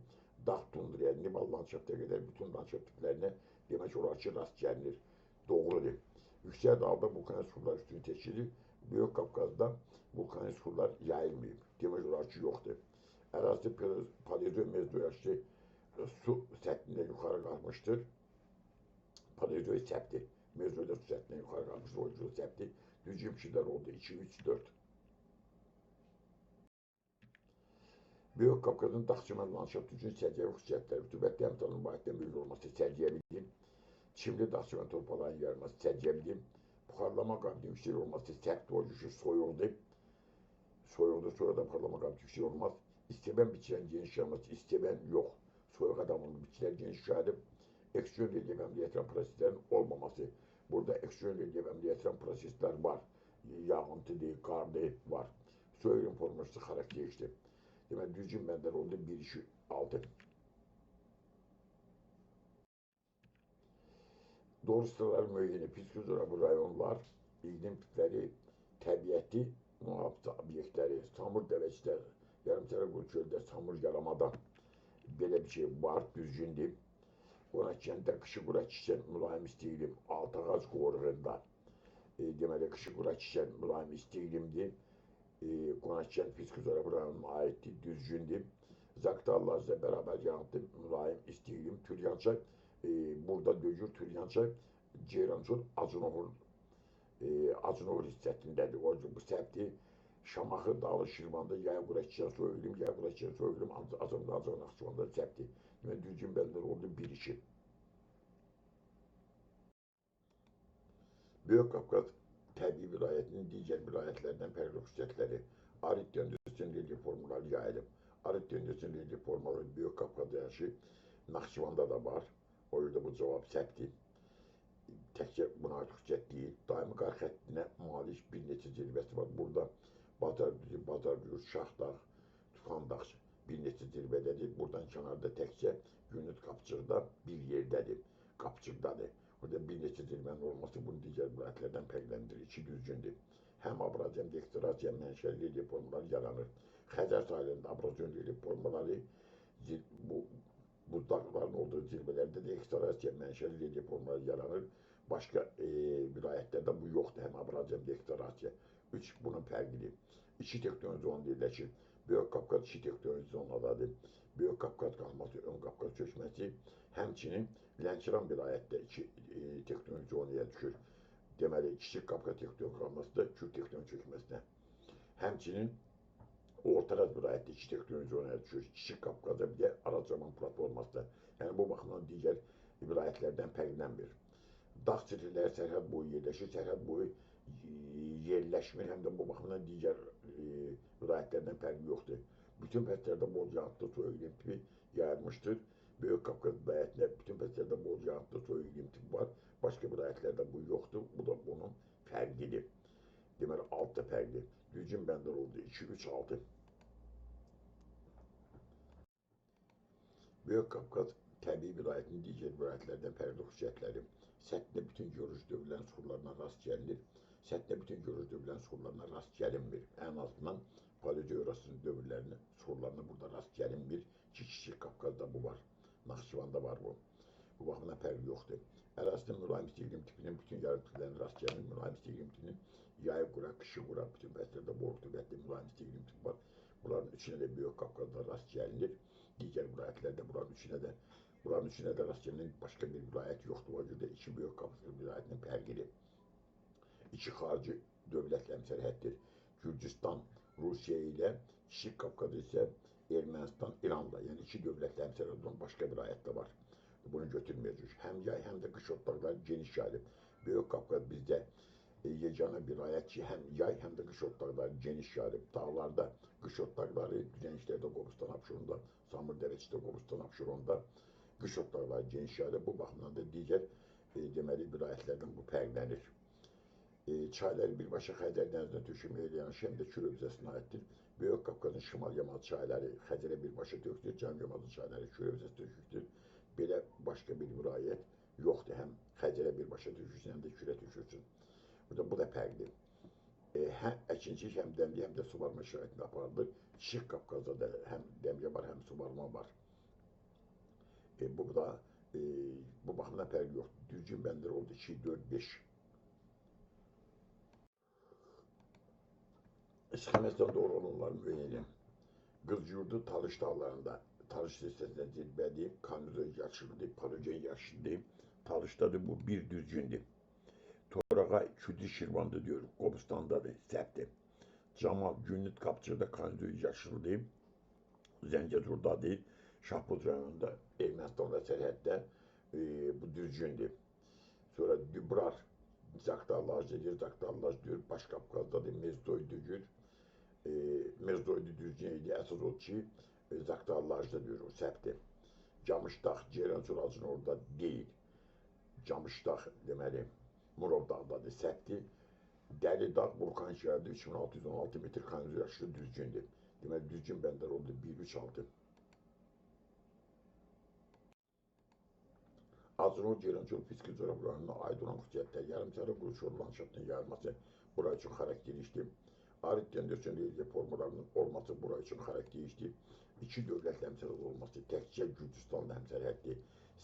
Dağ tundraya, Nival landşafta qədər bütün landşaft tiplərinə demək olar ki, rast gəlinir. Doğrudur. Yüksək dağda vulkanik sular üstünü təşkilir. Böyük Qafqazda vulkanik sular yayılmayıb. Demək olar ki, yoxdur. Ərazi Paleozoy mezoyaşlı su səthində yuxarı qalxmışdır. Paleozoy səhvdir. Mezoyda su səthindən yuxarı qalmışdır. O cür səhvdir. Düzgün fikirlər oldu 2, 3, 4. Böyük Qafqazın dağ-çəmən landşaftı üçün səciyyəvi xüsusiyyətləri, rütubətli əmsalının vahiddən böyük olması səciyyəvidir. Çimli dağ-çəmən torpaqların yayılması səciyyəvidir. Buxarlama qabiliyyətinin yüksək olması səhvdir, o cür soyuqdur. Soyuqdur, sonra da buxarlama qabiliyyəti yüksək olmaz. İstəbən bitkinin geniş yayılması, istəbən yox. soyuq adamın bitkiler geniş yayılıb, ekstern relyef əmələ gətirən proseslərin olmaması. Burada ekstern relyef əmələ gətirən proseslər var. Yağıntıdır, qardır var. Soyuğun forması xarakteristikdir. Deməli, düzgün bəndlər oldu 1, 2, 6. Doğru sıralar müəyyəni psixozora rayonlar, iqlim tipləri, təbiəti mühafizə obyektləri, samur dəvəçlər, yarımçərə göldə samur yaramadan belə bir şey var, düzgündür. Qonaqkənddə qışı qura çiçən mülayim isti iqlim, Altıağac qoruğunda deməli qışı qura çiçən mülayim isti iqlimdir. Qonaqkənd psixozora rayonuna aiddir, düzgündür. Zaqatallarla bərabər yanıtlı mülayim isti iqlim, Türyança burada dögür, Türyança Ceyrançol Acınoğul hissəsindədir. Bu səbti Şamaxı, Dağlı, Şirvanda, yay qura çiçən soyuq iqlim, yay qura çiçən soyuq iqlim, Azərbaycan Naxçıvanda səbti. Deməli, düzgün bəndlər oldu 1, 2. Böyük Qafqaz təbii vilayətinin digər vilayətlərdən fərqli xüsusiyyətləri, arid döndürsün relyef formaları yayılıb. Arid döndürsün relyef formaları Böyük Qafqaz yaşı Naxçıvanda da var. O yüzden bu cavab səbtdir. Təkcə buna aid xüsusiyyət deyil. Daimi qar xəttinə malik bir neçə zirvəsi var. Burada Bazargül, Şahdağ, Tufandağ bir neçə zirvədədir. Buradan kənarda təkcə Günüt Qapçıqda bir yerdədir. Qapçıqdadır. Burada bir neçə zirvənin olması bunu digər vilayətlərdən fərqləndirir. 2 düzgündür. Həm abrazyon, deklarasiya, mənşəli relyef formaları yaranır. Xəzər sahilində abrazyon relyef formaları bu dağların olduğu zirvələrdə də deklarasiya, mənşəli relyef formaları yaranır. Başqa vilayətlərdə bu yoxdur. Həm abrazyon, deklarasiya. 3 bunun fərqidir. 2 tektonik zon yerləşir. Böyük Qafqaz 2 tektonik zonadadır. Böyük Qafqaz qalması, Ön Qafqaz köçməsi, həmçinin Lənkəran vilayətdə 2 tektonik zonaya düşür. Deməli, Kiçik Qafqaz tektonik qalması da Kürd tektonik çökməsinə. Həmçinin Ortaraz vilayətdə 2 tektonik zonaya düşür. Kiçik Qafqazda bir də Araçaman platformasında. Yəni, bu baxımdan digər vilayətlərdən fərqlənmir. Dağ çitirləri sərhəd boyu yerləşir, sərhəd boyu yerləşmir, həm də bu baxımdan digər vilayətlərdən fərqi yoxdur. Bütün fəslərdə bol yağıntılı soyuq iqlim tipi yayılmışdır. Böyük Qafqaz vilayətində bütün fəslərdə bol yağıntılı soyuq iqlim tipi var. Başqa vilayətlərdə bu yoxdur. Bu da bunun fərqidir. Deməli, 6 fərqli. Düzgün bəndlər oldu. 2, 3, 6. Böyük Qafqaz təbii vilayətinin digər vilayətlərdən fərqli xüsusiyyətləri. Səthində bütün geoloji dövrlərin suxurlarına rast gəlinir. Səthində bütün geoloji dövrlərin suxurlarına rast gəlinmir. Ən azından paleogeografisinin dövrlərinin suxurlarına burada rast gəlinmir. Kiçik Qafqazda bu var. Naxçıvanda var bu. Bu baxımdan fərqi yoxdur. Ərazisində mülayim isti iqlim tipinin bütün yarımçıqlarına rast gəlinir. Mülayim isti iqlim tipinin yayı qura, qışı qura, bütün fəslərdə bol rütubətli mülayim isti iqlim tipi var. Bunların üçünə də Böyük Qafqazda rast gəlinir. Digər vilayətlərdə bunların üçünə də rast gəlinir. Başqa bir vilayət yoxdur. O görə də 2 Böyük Qafqaz vilayətinin fərqidir. 2 xarici dövlətlə sərhəddir. Gürcüstan, Rusiya ilə, Kiçik Qafqaz isə Ermənistan, İranla. Yəni 2 dövlətlə sərhəd olan başqa vilayətdə var. Bunu götürməyəcək. Həm yay, həm də qış otlaqları geniş yayılıb. Böyük Qafqaz bizdə yeganə vilayət ki, həm yay, həm də qış otlaqları geniş yayılıb. Dağlarda qış otlaqları, düzənliklərdə Qobustan, Abşeronda, Samur Dərəçdə, Qobustan, Abşeronda qış otlaqları geniş yayılıb. Bu baxımdan da digər deməli vilayətlərdən bu fərqlənir. Çaylar birbaşa Xəzər dənizinə tökülməyə yanaşı həm də Kür hövzəsinə aiddir. Böyük Qafqazın şimal yamaç çayları Xəzərə birbaşa tökülür, cənub yamaç çayları Kür hövzəsinə tökülür. Belə başqa bir vilayət yoxdur. Həm Xəzərə birbaşa tökülsün, həm də Kürə tökülsün. Bu da fərqli. Həm əkinçilik, həm dəmliyə, həm də suvarma şəraitində aparılır. Kiçik Qafqazda da həm dəmliyə var, həm suvarma var. Bu baxımdan fərqi yoxdur. Düzgün bəndlər oldu 2, 4, 5. İstiqamətdən doğru olanlar müəyyən. Qızcurdu Talış dağlarında, Talış hissəsində zirvədir, Kanüzöy yaşılıdır, Palogen yaşlıdır. Talışdadır, bu bir düzgündür. Torağa Kürdü Şirvanda diyor, Qobustandadır, səbtdir. Camal Günlük Qapçıqda Kanüzöy yaşılıdır, Zəngəzurdadır, Şahbuz rayonunda, Ermənistanla sərhəddə bu düzgündür. Sonra Dübrar, Zaqatallar diyor, Başqafqazdadır, Mezdoydur, Mezdoydu düzgün idi, əsas o ki, Zaqatallarda diyor, o səbtdir. Camışdağ Ceyrançol ağacının orada deyil. Camışdağ deməli Murov dağdadır, səhvdir. Dəlidağ vulkan şəhəri 3616 metr konstruksiya düzgündür. Deməli düzgün bəndər oldu 136. Azınol Ceyrançol fiziki coğrafyalarına aid olan xüsusiyyətlər yarımçara quruşur landşaftın yayılması bura üçün xarakteristik. Arid tendersiyon relief formalarının olması bura üçün xarakteristik. İki dövlət həmsərhəd olması, təkcə Gürcüstanla həmsərhəddir,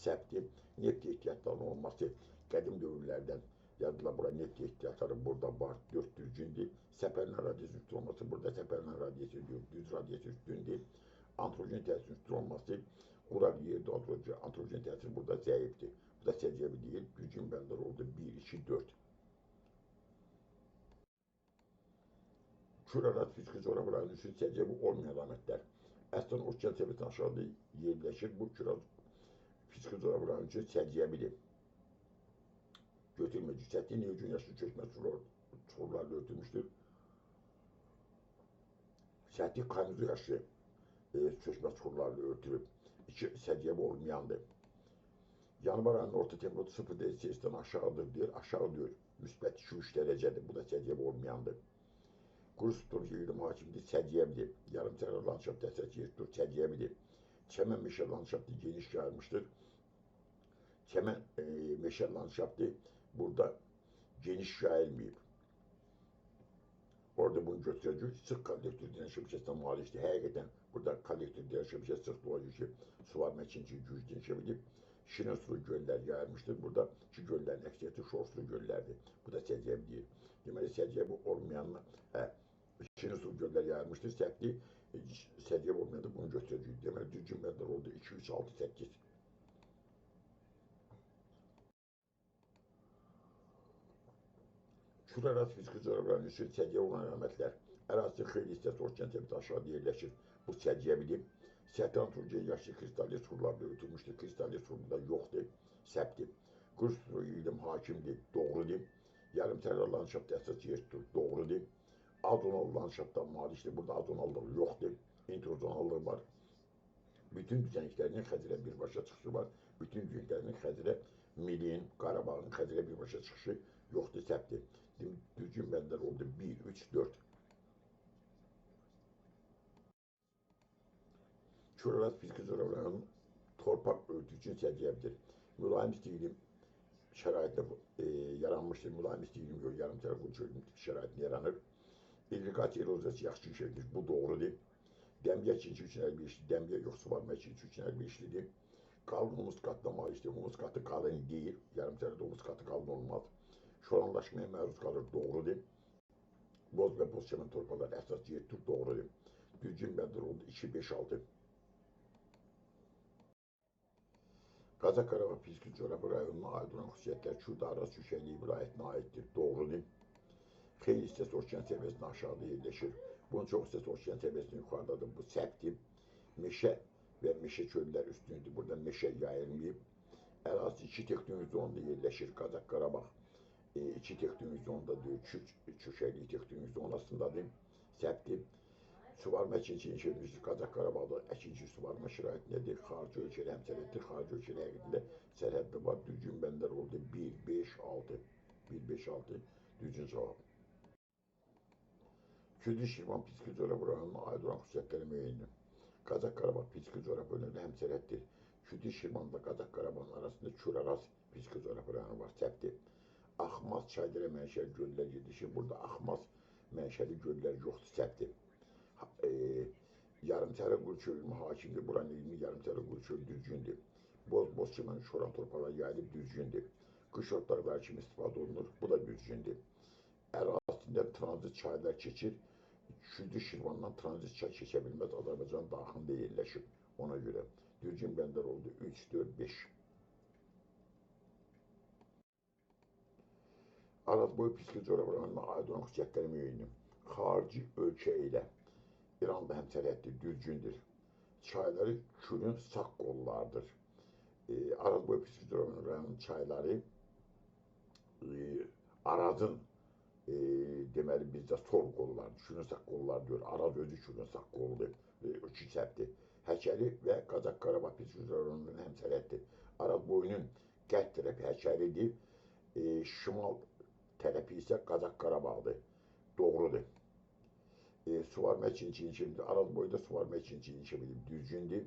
səhvdir. Neft ehtiyatlarının olması qədim dövrlərdən yazılan bura neft ehtiyatları burada var, 4 düzgündür. Səpərin radiyası üstün olması, burada səpərin radiyası düz radiyası üstündür. Antrojen təsir üstün olması, Ural yerdə antrojen təsir burada zəifdir. Bu da səciyyəvi deyil, düzgün bəndər oldu 1, 2, 4. Kürarat fiziki coğrafyaların üçün səciyyəvi olmayan əlamətlər. Əslən okean səviyyəsindən aşağıda yerləşir. Bu kürarat fiziki coğrafyaların üçün səciyyəvidir. Götürmə cüssəti nə üçün yaşlı çökmə çuxurlarla örtülmüşdür. Səthi kanizo yaşlı çökmə çuxurlarla örtülüb. İki səciyyəvi olmayandır. Yanvar ayının orta temperaturu 0 derecesindən aşağıdır deyir, aşağı deyir. Müsbət 2-3 dərəcədir, bu da səciyyəvi olmayandır. Quru struktur yığılım hakimidir, səciyyəvidir. Yarımçəra landşaft əsas yerdir, səciyyəvidir. Çəmən meşə landşaftı geniş yayılmışdır. Çəmən meşə landşaftı burada geniş yayılmayıb. Orada bunu götürəcək, sıx kollektiv dirən şəbəkəsinə malikdir. Həqiqətən burada kollektiv dirən şəbəkəsi sıxlığı olur ki, suvarma ikinci güc genişlədib. Şirin sulu göllər yayılmışdır. Burada ki, göllərin əksəriyyəti şor sulu göllərdir. Bu da səciyyəvi deyil. Deməli, səciyyəvi olmayanla şirin sulu göllər yayılmışdır. Səhvdir, səciyyəvi olmayanla bunu götürəcək. Deməli, düzgün bəndər oldu 2, 3, 6, 8. Kürarat fiziki coğrafyaların üçün səciyyəvi olan əlamətlər. Ərazinin xeyli hissəsi okean səviyyəsindən aşağıda yerləşir. Bu səciyyəvidir. Səthi antrojen yaşlı kristalli surlarla örtülmüşdür. Kristalli surda yoxdur, səhvdir. Quru struktur yığılım hakimdir, doğrudur. Yarımçəra landşaft əsas yerdir, doğrudur. Azonal landşaftdan malikdir. Burada azonallığı yoxdur. İntrozonallığı var. Bütün düzənliklərinin Xəzərə birbaşa çıxışı var. Bütün düzənliklərinin Xəzərə, Milin, Qarabağın Xəzərə birbaşa çıxışı yoxdur, səhvdir. Düzgün bəndər oldu 1, 3, 4. Kürarat fiziki coğrafyaların torpaq örtü üçün səciyyəvidir. Mülayim istiqlim şəraitində yaranmışdır. Mülayim istiqlim yarımçəra quru çölün şəraitində yaranır. İrrigasiya eroziyası yaxşı iş edir. Bu doğrudur. Dəmya ikinci üçün əlverişli, dəmya yox, suvarma ikinci üçün əlverişlidir. Qalın humus qatına malikdir. Humus qatı qalın deyil. Yarımçərada humus qatı qalın olmaz. Şoranlaşmaya məruz qalır, doğrudur. Boz və boz çəmən torpaqlar əsas yerdir, doğrudur. Düzgün bəndər oldu 2, 5, 6. Qazax Qarabağ fiziki coğrafi rayonuna aid olan xüsusiyyətlər Kürd Araz Çökəkliyi vilayətinə aiddir, doğrudur. Xeyli hissəsi okean səviyyəsindən aşağıda yerləşir. Bunun çox hissəsi okean səviyyəsindən yuxarıdadır, bu səhvdir. Meşə və meşə çöllər üstündür, burada meşə yayılmayıb. Ərazi 2 tektonik zonda yerləşir, Qazax Qarabağ 2 tektonik zondadır, Kürd Çökəkliyi tektonik zonasındadır, səhvdir. Suvarma ikinci inşaatçısı Qazax Qarabağda ikinci suvarma şəraitindədir. Xarici ölkəli həmsərhəddir. Xarici ölkəli həqiqətində sərhəddə var. Düzgün bəndər oldu 1, 5, 6. 1, 5, 6. Düzgün cavab. Kürdi Şirvan fiziki coğrafi rayonuna aid olan xüsusiyyətləri müəyyəndir. Qazax Qarabağ fiziki coğrafi rayonu həmsərhəddir. Kürdi Şirvanla Qazax Qarabağın arasında Küraraz fiziki coğrafi rayonu var. Səhvdir. Axmaz çaylara mənşəli göllər yerləşir. Burada Axmaz mənşəli göllər yoxdur. Səhvdir. Yarımçəra quru çölünün hakimdir. Buranın ilmi yarımçəra quru çölü düzgündür. Boz çəmən şoran torpaqlar yayılıb düzgündür. Qış otlarları kimi istifadə olunur. Bu da düzgündür. Ərazisində tranzit çaylar keçir. Kürdi Şirvandan tranzit çay keçə bilməz. Azərbaycan daxilində yerləşib. Ona görə düzgün bəndər oldu 3, 4, 5. Arazboyu fiziki coğrafi rayonuna aid olan xüsusiyyətləri müəyyəndir. Xarici ölkə ilə İranda həmsərhəddir, düzgündür. Çayları Kürün sağ qollardır. Arazboyu fiziki coğrafi rayonunun çayları Arazın deməli bizdə sol qollardır. Kürün sağ qolları deyir. Araz özü Kürün sağ qoludur. Üçü səhvdir. Həkəri və Qazax Qarabağ Püsküzlərin həmsərhəddir. Araz boyunun qərb tərəfi Həkəridir, şimal tərəfi isə Qazax Qarabağdır. Doğrudur. Suvarma ikinci Araz boyunda suvarma ikinci düzgündür.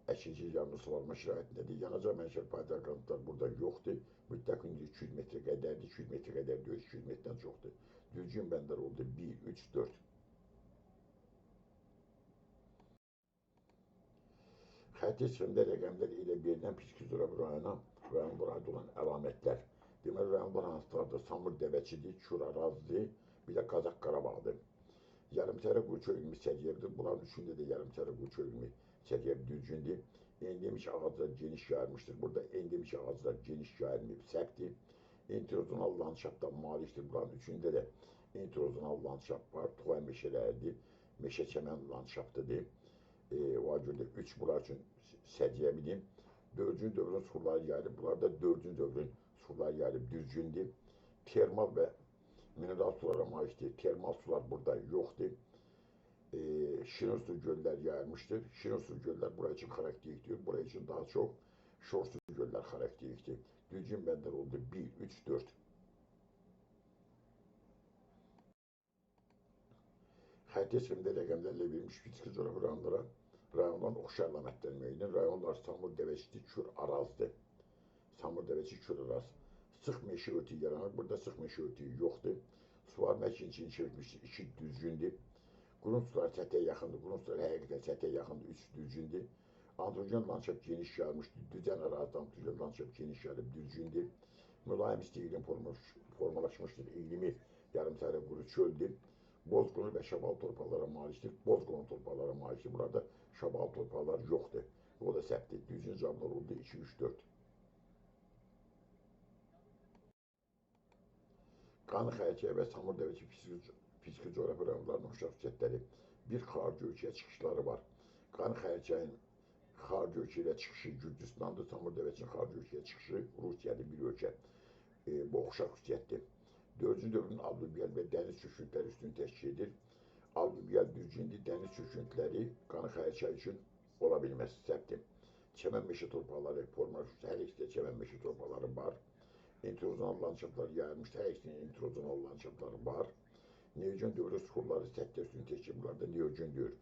Əkinci yanlı suvarma şəraitindədir. Yanacaq mənşəl paydaş qanıtlar burada yoxdur. Mütləq 200 metrə qədərdir, 200 metrə qədər deyil, 200 metrdən çoxdur. Düzgün bəndlər oldu 1, 3, 4. Xətti sxemdə rəqəmlər ilə verilən Püsküzora rayonlara aid olan əlamətlər. Deməli, rayonlar hansılardır? Samur Dəvəçidir, Kür Arazdır, bir də Qazax Qarabağdır. Yarımçərə quru çölümü səciyyəvidir. Bunların üçündə də yarımçərə quru çölümü səciyyəvi düzgündür. Endemik ağaclar geniş yayılmışdır. Burada endemik ağaclar geniş yayılmayıb, səpdir. Entrozonal landşaftdan malikdir. Bunların üçündə də entrozonal landşaft var. Tuğay meşələridir. Meşə çəmən landşaftıdır. O görə də 3 bunlar üçün səciyyəvidir. 4-cü dövrün suları yayılıb. Bunlar da 4-cü dövrün suları yayılıb düzgündür. Termal və mineral sulara malikdir. Termal sular burada yoxdur. Şirin su göllər yayılmışdır. Şirin su göllər buraya üçün xarakterikdir. Buraya üçün daha çox şor su göllər xarakterikdir. Düzgün bəndlər oldu 1, 3, 4. Xətti sxemdə rəqəmlərlə verilmiş fiziki coğrafi rayonların oxşar əlamətləri müəyyən. Rayonlar Samur Dəvəçidir, Kür Arazdır. Samur Dəvəçi, Kür Araz. Sıx meşə örtüyü yaranır. Burada sıx meşə örtüyü yoxdur. Suvarma ikinci çevirmişdir. 2 düzgündür. Qurun suları səthəyə yaxındır. Qurun suları həqiqətən səthəyə yaxındır. 3 düzgündür. Antrogen landşaft geniş yayılmışdır. Düzən ərazidə antrogen landşaft geniş yayılıb düzgündür. Mülayim isti iqlim formalaşmışdır. İqlimi yarımsərə quru çöldür. Bozquru və şabalı torpaqlara malikdir. Bozqurun torpaqlara malikdir. Burada şabalı torpaqlar yoxdur. O da səpdir. Düzgün cavablar oldu 2, 3, 4. Qanı Xərçəyə və Samur Dəvəçi fiziki coğrafi rayonlarının oxşar xüsusiyyətləri. Bir xarici ölkəyə çıxışları var. Qanı Xərçəyin xarici ölkə ilə çıxışı Gürcüstandır. Samur Dəvəçinin xarici ölkəyə çıxışı Rusiyadır, bir ölkə. Bu oxşar xüsusiyyətdir. 4-cü dövrün alluvial və dəniz çöküntüləri üstünü təşkil edir. Alluvial düzgündür, dəniz çöküntüləri Qanı Xərçəy üçün ola bilməz, səpdir. Çəmən meşə torpaqları formalaşmışdır. Hər ikisi də çəmən meşə torpaqları var. Entrozonal landşaftlar yayılmışdır. Hər ikisinin entrozonal landşaftları var. Neogen dövrü suxurları səthə üstünü təşkil edir. Bunlar da neogen dövr.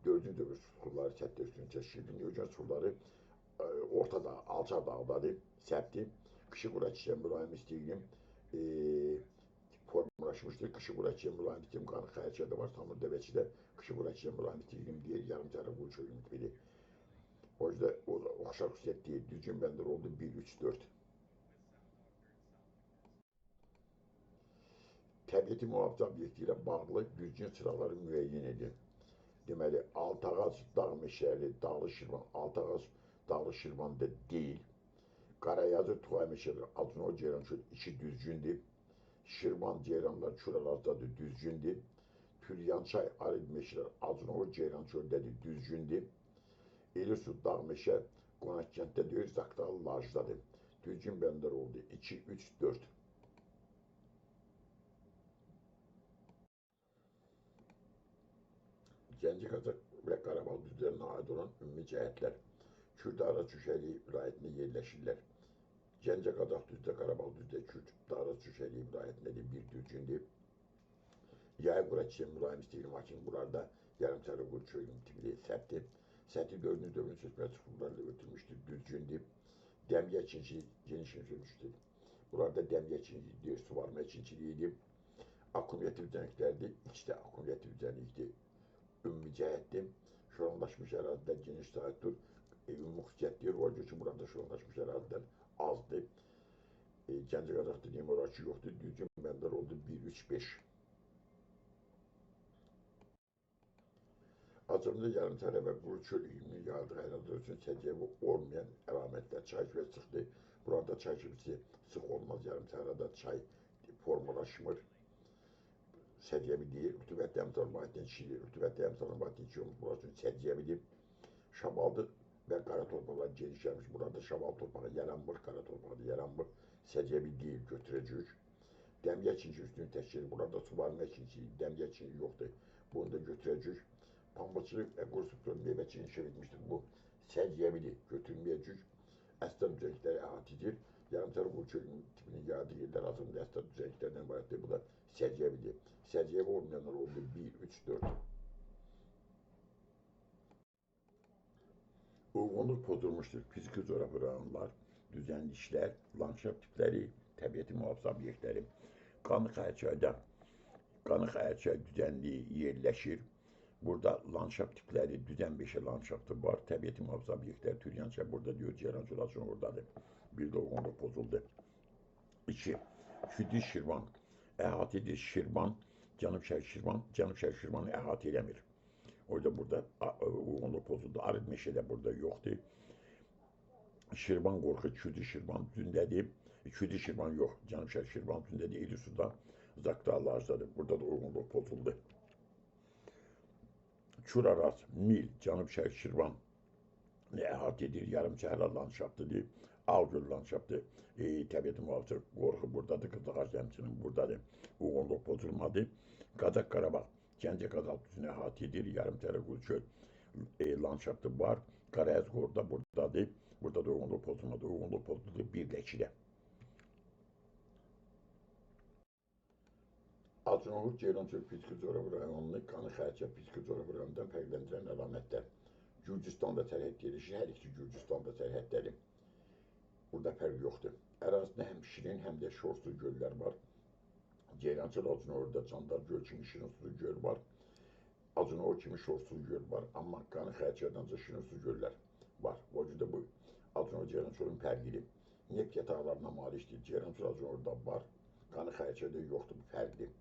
4-cü dövr suxurları səthə üstünü təşkil edir. Neogen suxurları orta dağ, alçaq dağdadır, səpdir. Qışı qura çiçən mülayim isti iqlim formalaşmışdır. Qışı qura çiçən mülayim isti iqlim Qanı Xərçədə var. Samur Dəvəçidə qışı qura çiçən mülayim isti iqlim deyil, yarımçərə quru çölü mütləqdir. O yüzden oxşar xüsusiyyət deyil. Düzgün bəndlər oldu 1, 3, 4. Təbiəti mühafizə obyekti ilə bağlı düzgün sıraları müəyyən edin. Deməli, Altağac dağ meşələri, Dağlı Şirvan, Altağac Dağlı Şirvanda deyil. Qarayazı Tuğay meşələri, Acınol Ceyrançöl 2 düzgündür. Şirvan Ceyranlar Kür Arazdadır, düzgündür. Tülyançay arid meşələr, Acınol Ceyrançöldədir, düzgündür. Elisu dağ meşə, Qonaqkənddə deyil, Zaqtala Lajdadır. Düzgün bəndlər oldu 2, 3, 4. Gəncə Qazax və Qarabağ düzlərinə aid olan ümumi cəhətlər. Kürdə Araz Çökəliyi vilayətində yerləşirlər. Gəncə Qazax düzdə, Qarabağ düzdə, Kürdə Araz Çökəliyi vilayətindədir, bir düzgündür. Yay qura çiçən mülayim isti iqlim hakim, bunlarda yarımçərə quru çölü tipli səpdir. Səthi 4-cü dövrün çökmə çuxurlarla örtülmüşdür, düzgündür. Dəmyə ikinci geniş ölçülmüşdür. Bunlarda dəmyə ikinci suvarma ikinciliyidir. Akkumulyativ düzənliklərdir, ikisi də akkumulyativ düzənlikdir. Ümumi cəhətdir. Şoranlaşmış ərazilər geniş sahətdir. Ümumi xüsusiyyət deyir, o görə ki, burada şoranlaşmış ərazilər azdır. Gəncə Qazax dediyim olaraq ki, yoxdur. Düzgün bəndlər oldu 1, 3, 5. Azərbaycanda yarımçərə və quru çöl iqliminin yayıldığı ərazilər üçün səciyyəvi olmayan əlamətlər. Çay kimi sıxdır. Burada çay kimi sıx olmaz. Yarımçərədə çay formalaşmır. Səciyyəvi deyil. Rütubətli əmsal müvafiqdən kişidir. Rütubətli əmsal müvafiqdən kişi olmuş. Burası üçün səciyyəvidir. Şabaldı və qara torpaqlar geniş gəlmiş. Burada şabal torpağı yaranmır, qara torpağı yaranmır. Səciyyəvi deyil, götürəcək. Dəmyə ikinci üstünü təşkil edir. Burada suvarma ikinci, dəmyə ikinci yoxdur. Bunu da götürəcək. pambıqçılıq qursuqdur, meyvəçi inkişaf etmişdir. Bu səciyyəvidir, götürməyəcək. Əsdən düzəngləri əhatə edir. Yarımçıq bu çölün tipini yaradı yerlər azında əsdən düzənglərdən ibarətdir. Bu da səciyyəvidir. Səciyyəvi olmayanlar oldu 1, 3, 4. Uyğunluq pozulmuşdur. Fiziki coğrafi rayonlar, düzənliklər, landşaft tipləri, təbiəti mühafizə obyektləri. Qanıq-Ərçay düzənliyi yerləşir. Burada landşaft tipləri, düzən beşə landşaftı var. Təbiəti mühafizə obyektləri, Türyançay burada diyor, Ceyran Çolacın oradadır. Bir də uyğunluq pozuldu. 2. Şüddi Şirvan əhatə edir. Şirvan, Cənub-Şərq Şirvanı əhatə eləmir. Orada burada uyğunluq pozuldu. Arıq meşə də burada yoxdur. Şirvan qorxu, Şüddi Şirvan düzündədir. Şüddi Şirvan yox, Cənub-Şərq Şirvan düzündədir. İllisuda, Zaqtalardadır. Burada da uyğunluq pozuldu. Çuraraz, Mil, Cənub-Şərq Şirvan əhatə edir. Yarımçəhra landşaftıdır. Ağgöl landşaftı, təbiəti mühafizə qorxu buradadır. Qızılağac həmçinin buradadır. Uyğunluq pozulmadı. Qazax Qarabağ, Gəncə Qazal düzünü əhatə edir. Yarımçəhra Qulçöl landşaftı var. Qarayaz Qorda buradadır. Burada da uyğunluq pozulmadı. Uyğunluq pozuldu 1-də 2-də. Acınqohur Ceyrançöl fiziki coğrafi rayonunu Qanıq-Ərçay fiziki coğrafi rayonundan fərqləndirən əlamətlər. Gürcüstanda sərhəd yerləşir. Hər iki Gürcüstanda sərhədləri. Burada fərq yoxdur. Ərazisində həm şirin, həm də şorsuz göllər var. Ceyrançöl Acınqohurda Candar göl kimi şirinsuz göl var. Acınqohur kimi şorsuz göl var. Amma Qanıq-Ərçaydan da şirinsuz göllər var. O cüzdə bu Acınqohur Ceyrançölün fərqidir. Neft yataqlarına malikdir. Ceyrançöl Acınqohurda var. Qanıq-Ərçayda yoxdur, bu fərqdir.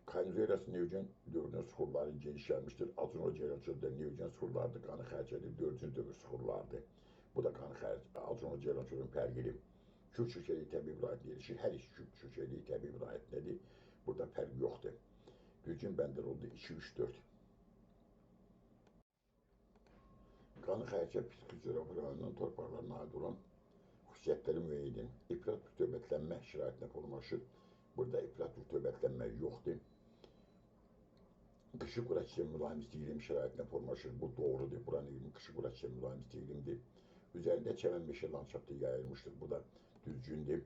Kaynuzeyrası Neogen dövrünün suxurları geniş gəlmişdir. Acınqohur Ceyrançöldə Neogen suxurlardır. Qanıq-Ərçayda 4-cü dövr suxurlardır. Bu da Acınqohur Ceyrançölün fərqidir. Kürçükeli təbii vilayətində yerləşir. Hər iki Kürçükeli təbii vilayətindədir. Burada fərq yoxdur. Gülcin Bəndər oldu 2, 3, 4. Qanıq-Ərçay fiziki coğrafi rayonunun torpaqlarına aid olan xüsusiyyətləri müəyyən edin. İfrat rütubətlənmə şəraitinə formalaşır. Burada ifrat rütubətlənmə yoxdur. Qışı qura çiçək mülayim iqlim şəraitinə formalaşır. Bu doğrudur. Buranın iqlimi qışı qura çiçək mülayim iqlimdir. Üzərində çəmən meşə landşaftı yayılmışdır. Bu da düzgündür.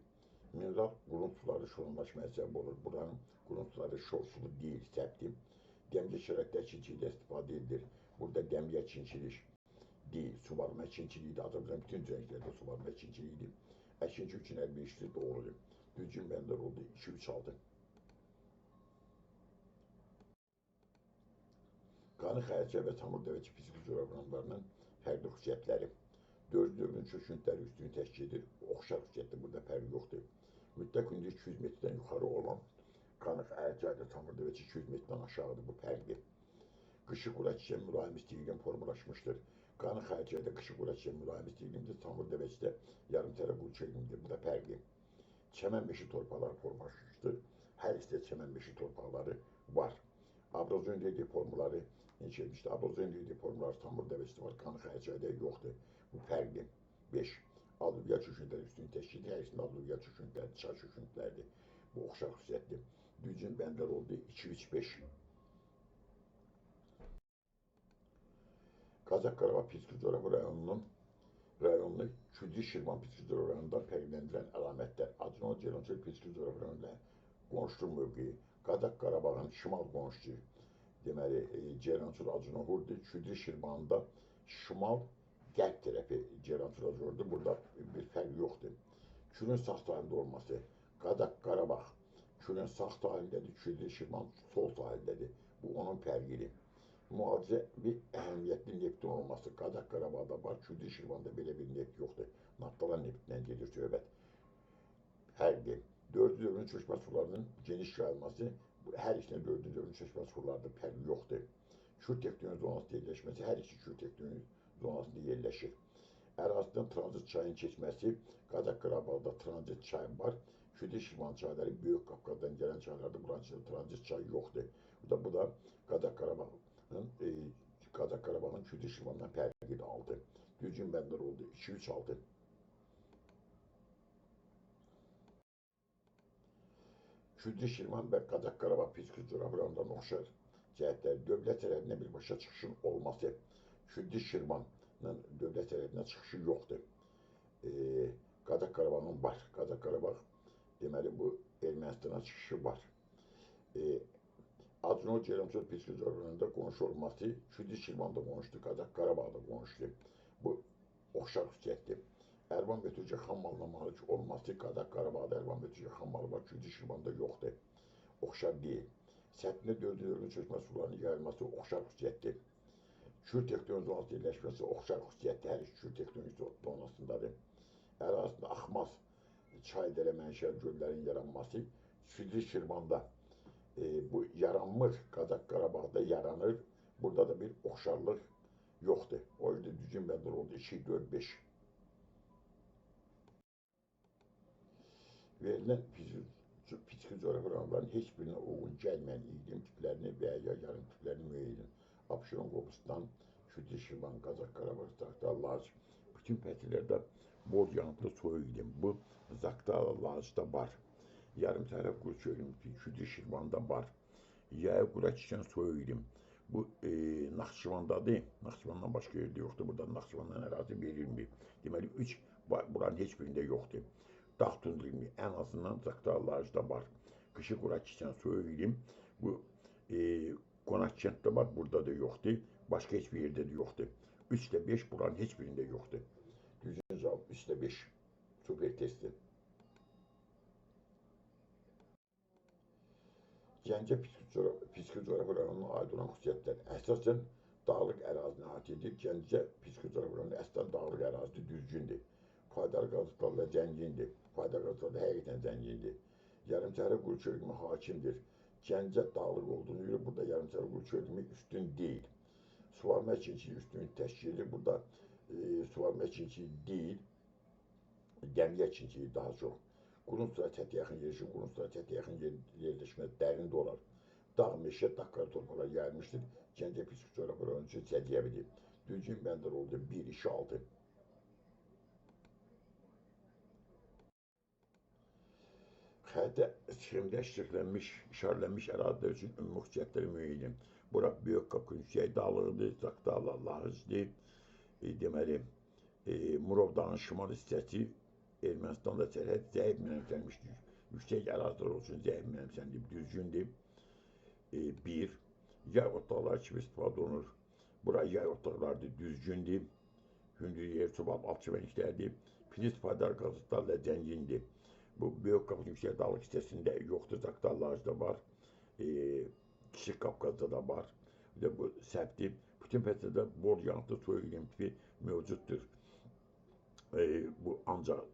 Mineral qurun suları şorlanlaşmaya səbəb olur. Buranın qurun suları şorsulu deyil, səbtir. Dəmcə şəraitdə əkinçilikdə istifadə edilir. Burada dəmcə əkinçilik deyil, suvarma əkinçiliyidir. Azərbaycan bütün düzənliklərdə suvarma əkinçiliyidir. Əkinçi üçün əlverişli doğrudur. Gülcin Bəndər oldu 2, 3, 6. Qanıq-Ərçay və Samurdəvəki fiziki coğrafi rayonlarının fərqli xüsusiyyətləri. 4 dövrün çöküntüləri üstünü təşkil edir. Oxşar xüsusiyyətdə burada fərq yoxdur. Mütləq hündür 200 metrdən yuxarı olan Qanıq-Ərçayda Samurdəvəki 200 metrdən aşağıdır. Bu fərqdir. Qışı qura çiçək mülayim iqlim formalaşmışdır. Qanıq-Ərçayda qışı qura çiçək mülayim iqlimdir. Samurdəvəkidə yarımçəra qulçu iqlimdir. Bu da fərqdir. Çəmən meşə torpaqları formalaşmışdır. Hər ikisi çəmən meşə torpaqları var. Abrozon dediyi formaları inşa etmişdir. Abrozon dediyi formalar Samurdəvəkdə var. Qanıq-Ərçayda yoxdur. Bu fərqdir. 5. Alluvial çöküntüləri üstünü təşkil edir. Hər ikisində alluvial çöküntüləri, çay çöküntüləridir. Bu oxşar xüsusiyyətdir. Gülcin Bəndər oldu 2, 3, 5. Qazax Qarabağ fiziki coğrafi rayonunu Şüddi Şirvan fiziki coğrafi rayonundan fərqləndirən əlamətlər. Acınqohur Ceyrançöl fiziki coğrafi rayonunda qonşuluq mövqeyi. Qazax Qarabağın şimal qonşusu, deməli, Ceyrançöl Acınqohurdur. Şüddi Şirvanında şimal qərb tərəfi Ceyrançöl Acınqohurdur. Burada bir fərq yoxdur. Külün sağ sahilində olması. Qazax Qarabağ külün sağ sahildədir. Şüddi Şirvan sol sahildədir. Bu onun fərqidir. Müalicə bir əhəmiyyətli neftin olması. Qazax Qarabağda var. Şüddi Şirvanda belə bir neft yoxdur. Naftala neftindən gedir söhbət. Fərqdir. 4-cü dövrün çökmə sularının geniş yayılması. Hər ikisində 4-cü dövrün çökmə sularında fərq yoxdur. Kür tektonik zonası yerləşməsi hər iki kür tektonik zonasında yerləşir. Ərazidən tranzit çayın keçməsi, Qazax Qarabağda tranzit çay var. Şüddi Şirvan çayları Böyük Qafqazdan gələn çaylarda buranın tranzit çay yoxdur. Bu da Qazax Qarabağın Şüddi Şirvandan fərqidir 6. Gülcin Bəndər oldu 2, 3, 6. Şüddi Şirvan və Qazax Qarabağ fiziki coğrafi rayonlarına oxşar cəhətləri dövlət tərəfindən birbaşa çıxışın olması, Şüddi Şirvanın dövlət tərəfindən çıxışı yoxdur. Qazax Qarabağın var. Qazax Qarabağ deməli bu Ermənistana çıxışı var. Acınol Ceyrançol Piskizorlarında qonşu olması, Şüddi Şirvanda qonşudur, Qazax Qarabağda qonşudur. Bu oxşar xüsusiyyətdir. Əlvan götürücü xam malına malik olması, Qazax Qarabağda əlvan götürücü xam malı var, Şüddi Şirvanda yoxdur. Oxşar deyil. Səthində dördüncü çökmə sularının yayılması oxşar xüsusiyyətdir. Kür tektonik zonası yerləşməsi oxşar xüsusiyyətdir. Hər iki Kür tektonik zonasındadır. Ərazisində axmaz çay dərə mənşəli göllərin yaranması Şüddi Şirvanda bu yaranmır, Qazax Qarabağda yaranır. Burada da bir oxşarlıq yoxdur. O yüzden düzgün bəlli oldu 2, 4, 5. Verilen fiziki coğrafyaların heç birinə uyğun gəlməyən iqlim tiplərini və ya yarım tiplərini müəyyən edin. Abşeron Qobustan, Şüddi Şirvan, Qazax Qarabağ, Zaqatala, Lağış. Bütün fəsillərdə bol yağıntılı soyuq iklim. Bu Zaqatala, Lağışda var. Yarım sahra quru çölü Şüddi Şirvanda var. Yaya qura çiçən soyuq iklim. Bu Naxçıvandadır. Naxçıvandan başqa yerdə yoxdur. Burada Naxçıvandan ərazi verilmir. Deməli, 3 buranın heç birində yoxdur. Dağ tundra iklimi en azından Zaqatala, Lağışda var. Qışı qura çiçən soyuq iklim. Bu Qonaq kənddə var, burada da yoxdur. Başqa heç bir yerdə də yoxdur. 3'də 5 buranın heç birində yoxdur. Düzgün cavab 3'də 5. Super testi. Gəncə fiziki coğrafi rayonuna aid olan xüsusiyyətlər. Əsasən dağlıq ərazini əhatə edir. Gəncə fiziki coğrafi rayonu əslən dağlıq ərazisi düzgündür. Faydalı qazıntılarla zəngindir. Faydalı qazıntılar həqiqətən zəngindir. Yarımsəhra quru çöl iqlimi hakimdir. Gəncə dağlıq olduğunu görə burada yarımsəhra quru çöl iqlimi üstün deyil. Suvarma əkinçiliyi üstünlük təşkil edir. Burada suvarma əkinçiliyi deyil, gəmiyə əkinçiliyi daha çox. Qurun sürətə yaxın yerləşir, qurun sürətə yaxın yerləşmə dərin dolar. Dağ, meşə, dağ-qara torpaqlar yayılmışdır. Gəncə fiziki coğrafi rayonu üçün səciyyəvidir. Düzgün bəndər oldu 1, 2, 6. Xəritə sxemləşdirilmiş, işarələnmiş ərazilər üçün ümumi xüsusiyyətləri müəyyən edin. Bura Böyük Qafqaz yüksək dağlığıdır, Zaqatala, Lağışdır. Deməli, Murov dağının şimal hissəsi Ermənistanla sərhəd zəif mənimsənmişdir. Yüksək ərazilər üçün zəif mənimsəndir, düzgündür. 1. Yay otlaqları kimi istifadə olunur. Bura yay otlaqlardır, düzgündür. Hündür yer, çobab, alçıvənliklərdir. Filiz faydalı qazıntılarla zəngindir. Bu Böyük Qafqaz yüksək dağlıq hissəsində yoxdur, Zaqatala, Lağışda var. Kiçik Qafqazda da var. Bu səbtdir. Bütün fəsillərdə bol yağıntılı soyuq iklim tipi mövcuddur. Bu ancaq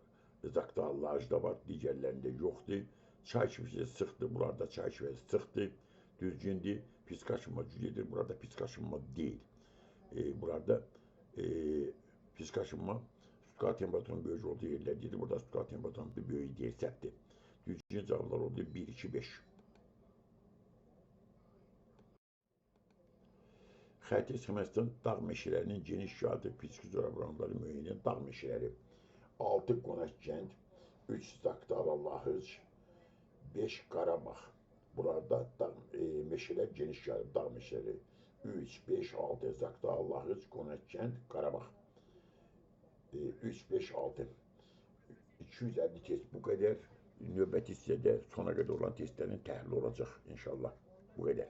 Zaqatala, Lağışda var, digərlərində yoxdur. Çay şivəsi sıxdır, burada çay şivəsi sıxdır, düzgündür. Fiziki aşınma güclüdür, burada fiziki aşınma deyil. Burada fiziki aşınma Sutka temperaturunun böyük olduğu yerlərdir. Burada sutka temperaturunun böyük deyil, səbtdir. Düzgün cavablar oldu 1, 2, 5. Xəritə sxemasından dağ meşələrinin geniş yayıldığı fiziki coğrafi rayonları müəyyən edən dağ meşələri. 6 Qonaq kənd, 3 Zaqatala, Lağış, 5 Qarabağ. Buralarda dağ meşələr geniş yayılıb, dağ meşələri. 3, 5, 6 Zaqatala, Lağış, Qonaq kənd, Qarabağ. 3, 5, 6. 250 test bu qədər. Növbəti hissədə sona qədər olan testlərin təhlili olacaq inşallah. Bu qədər.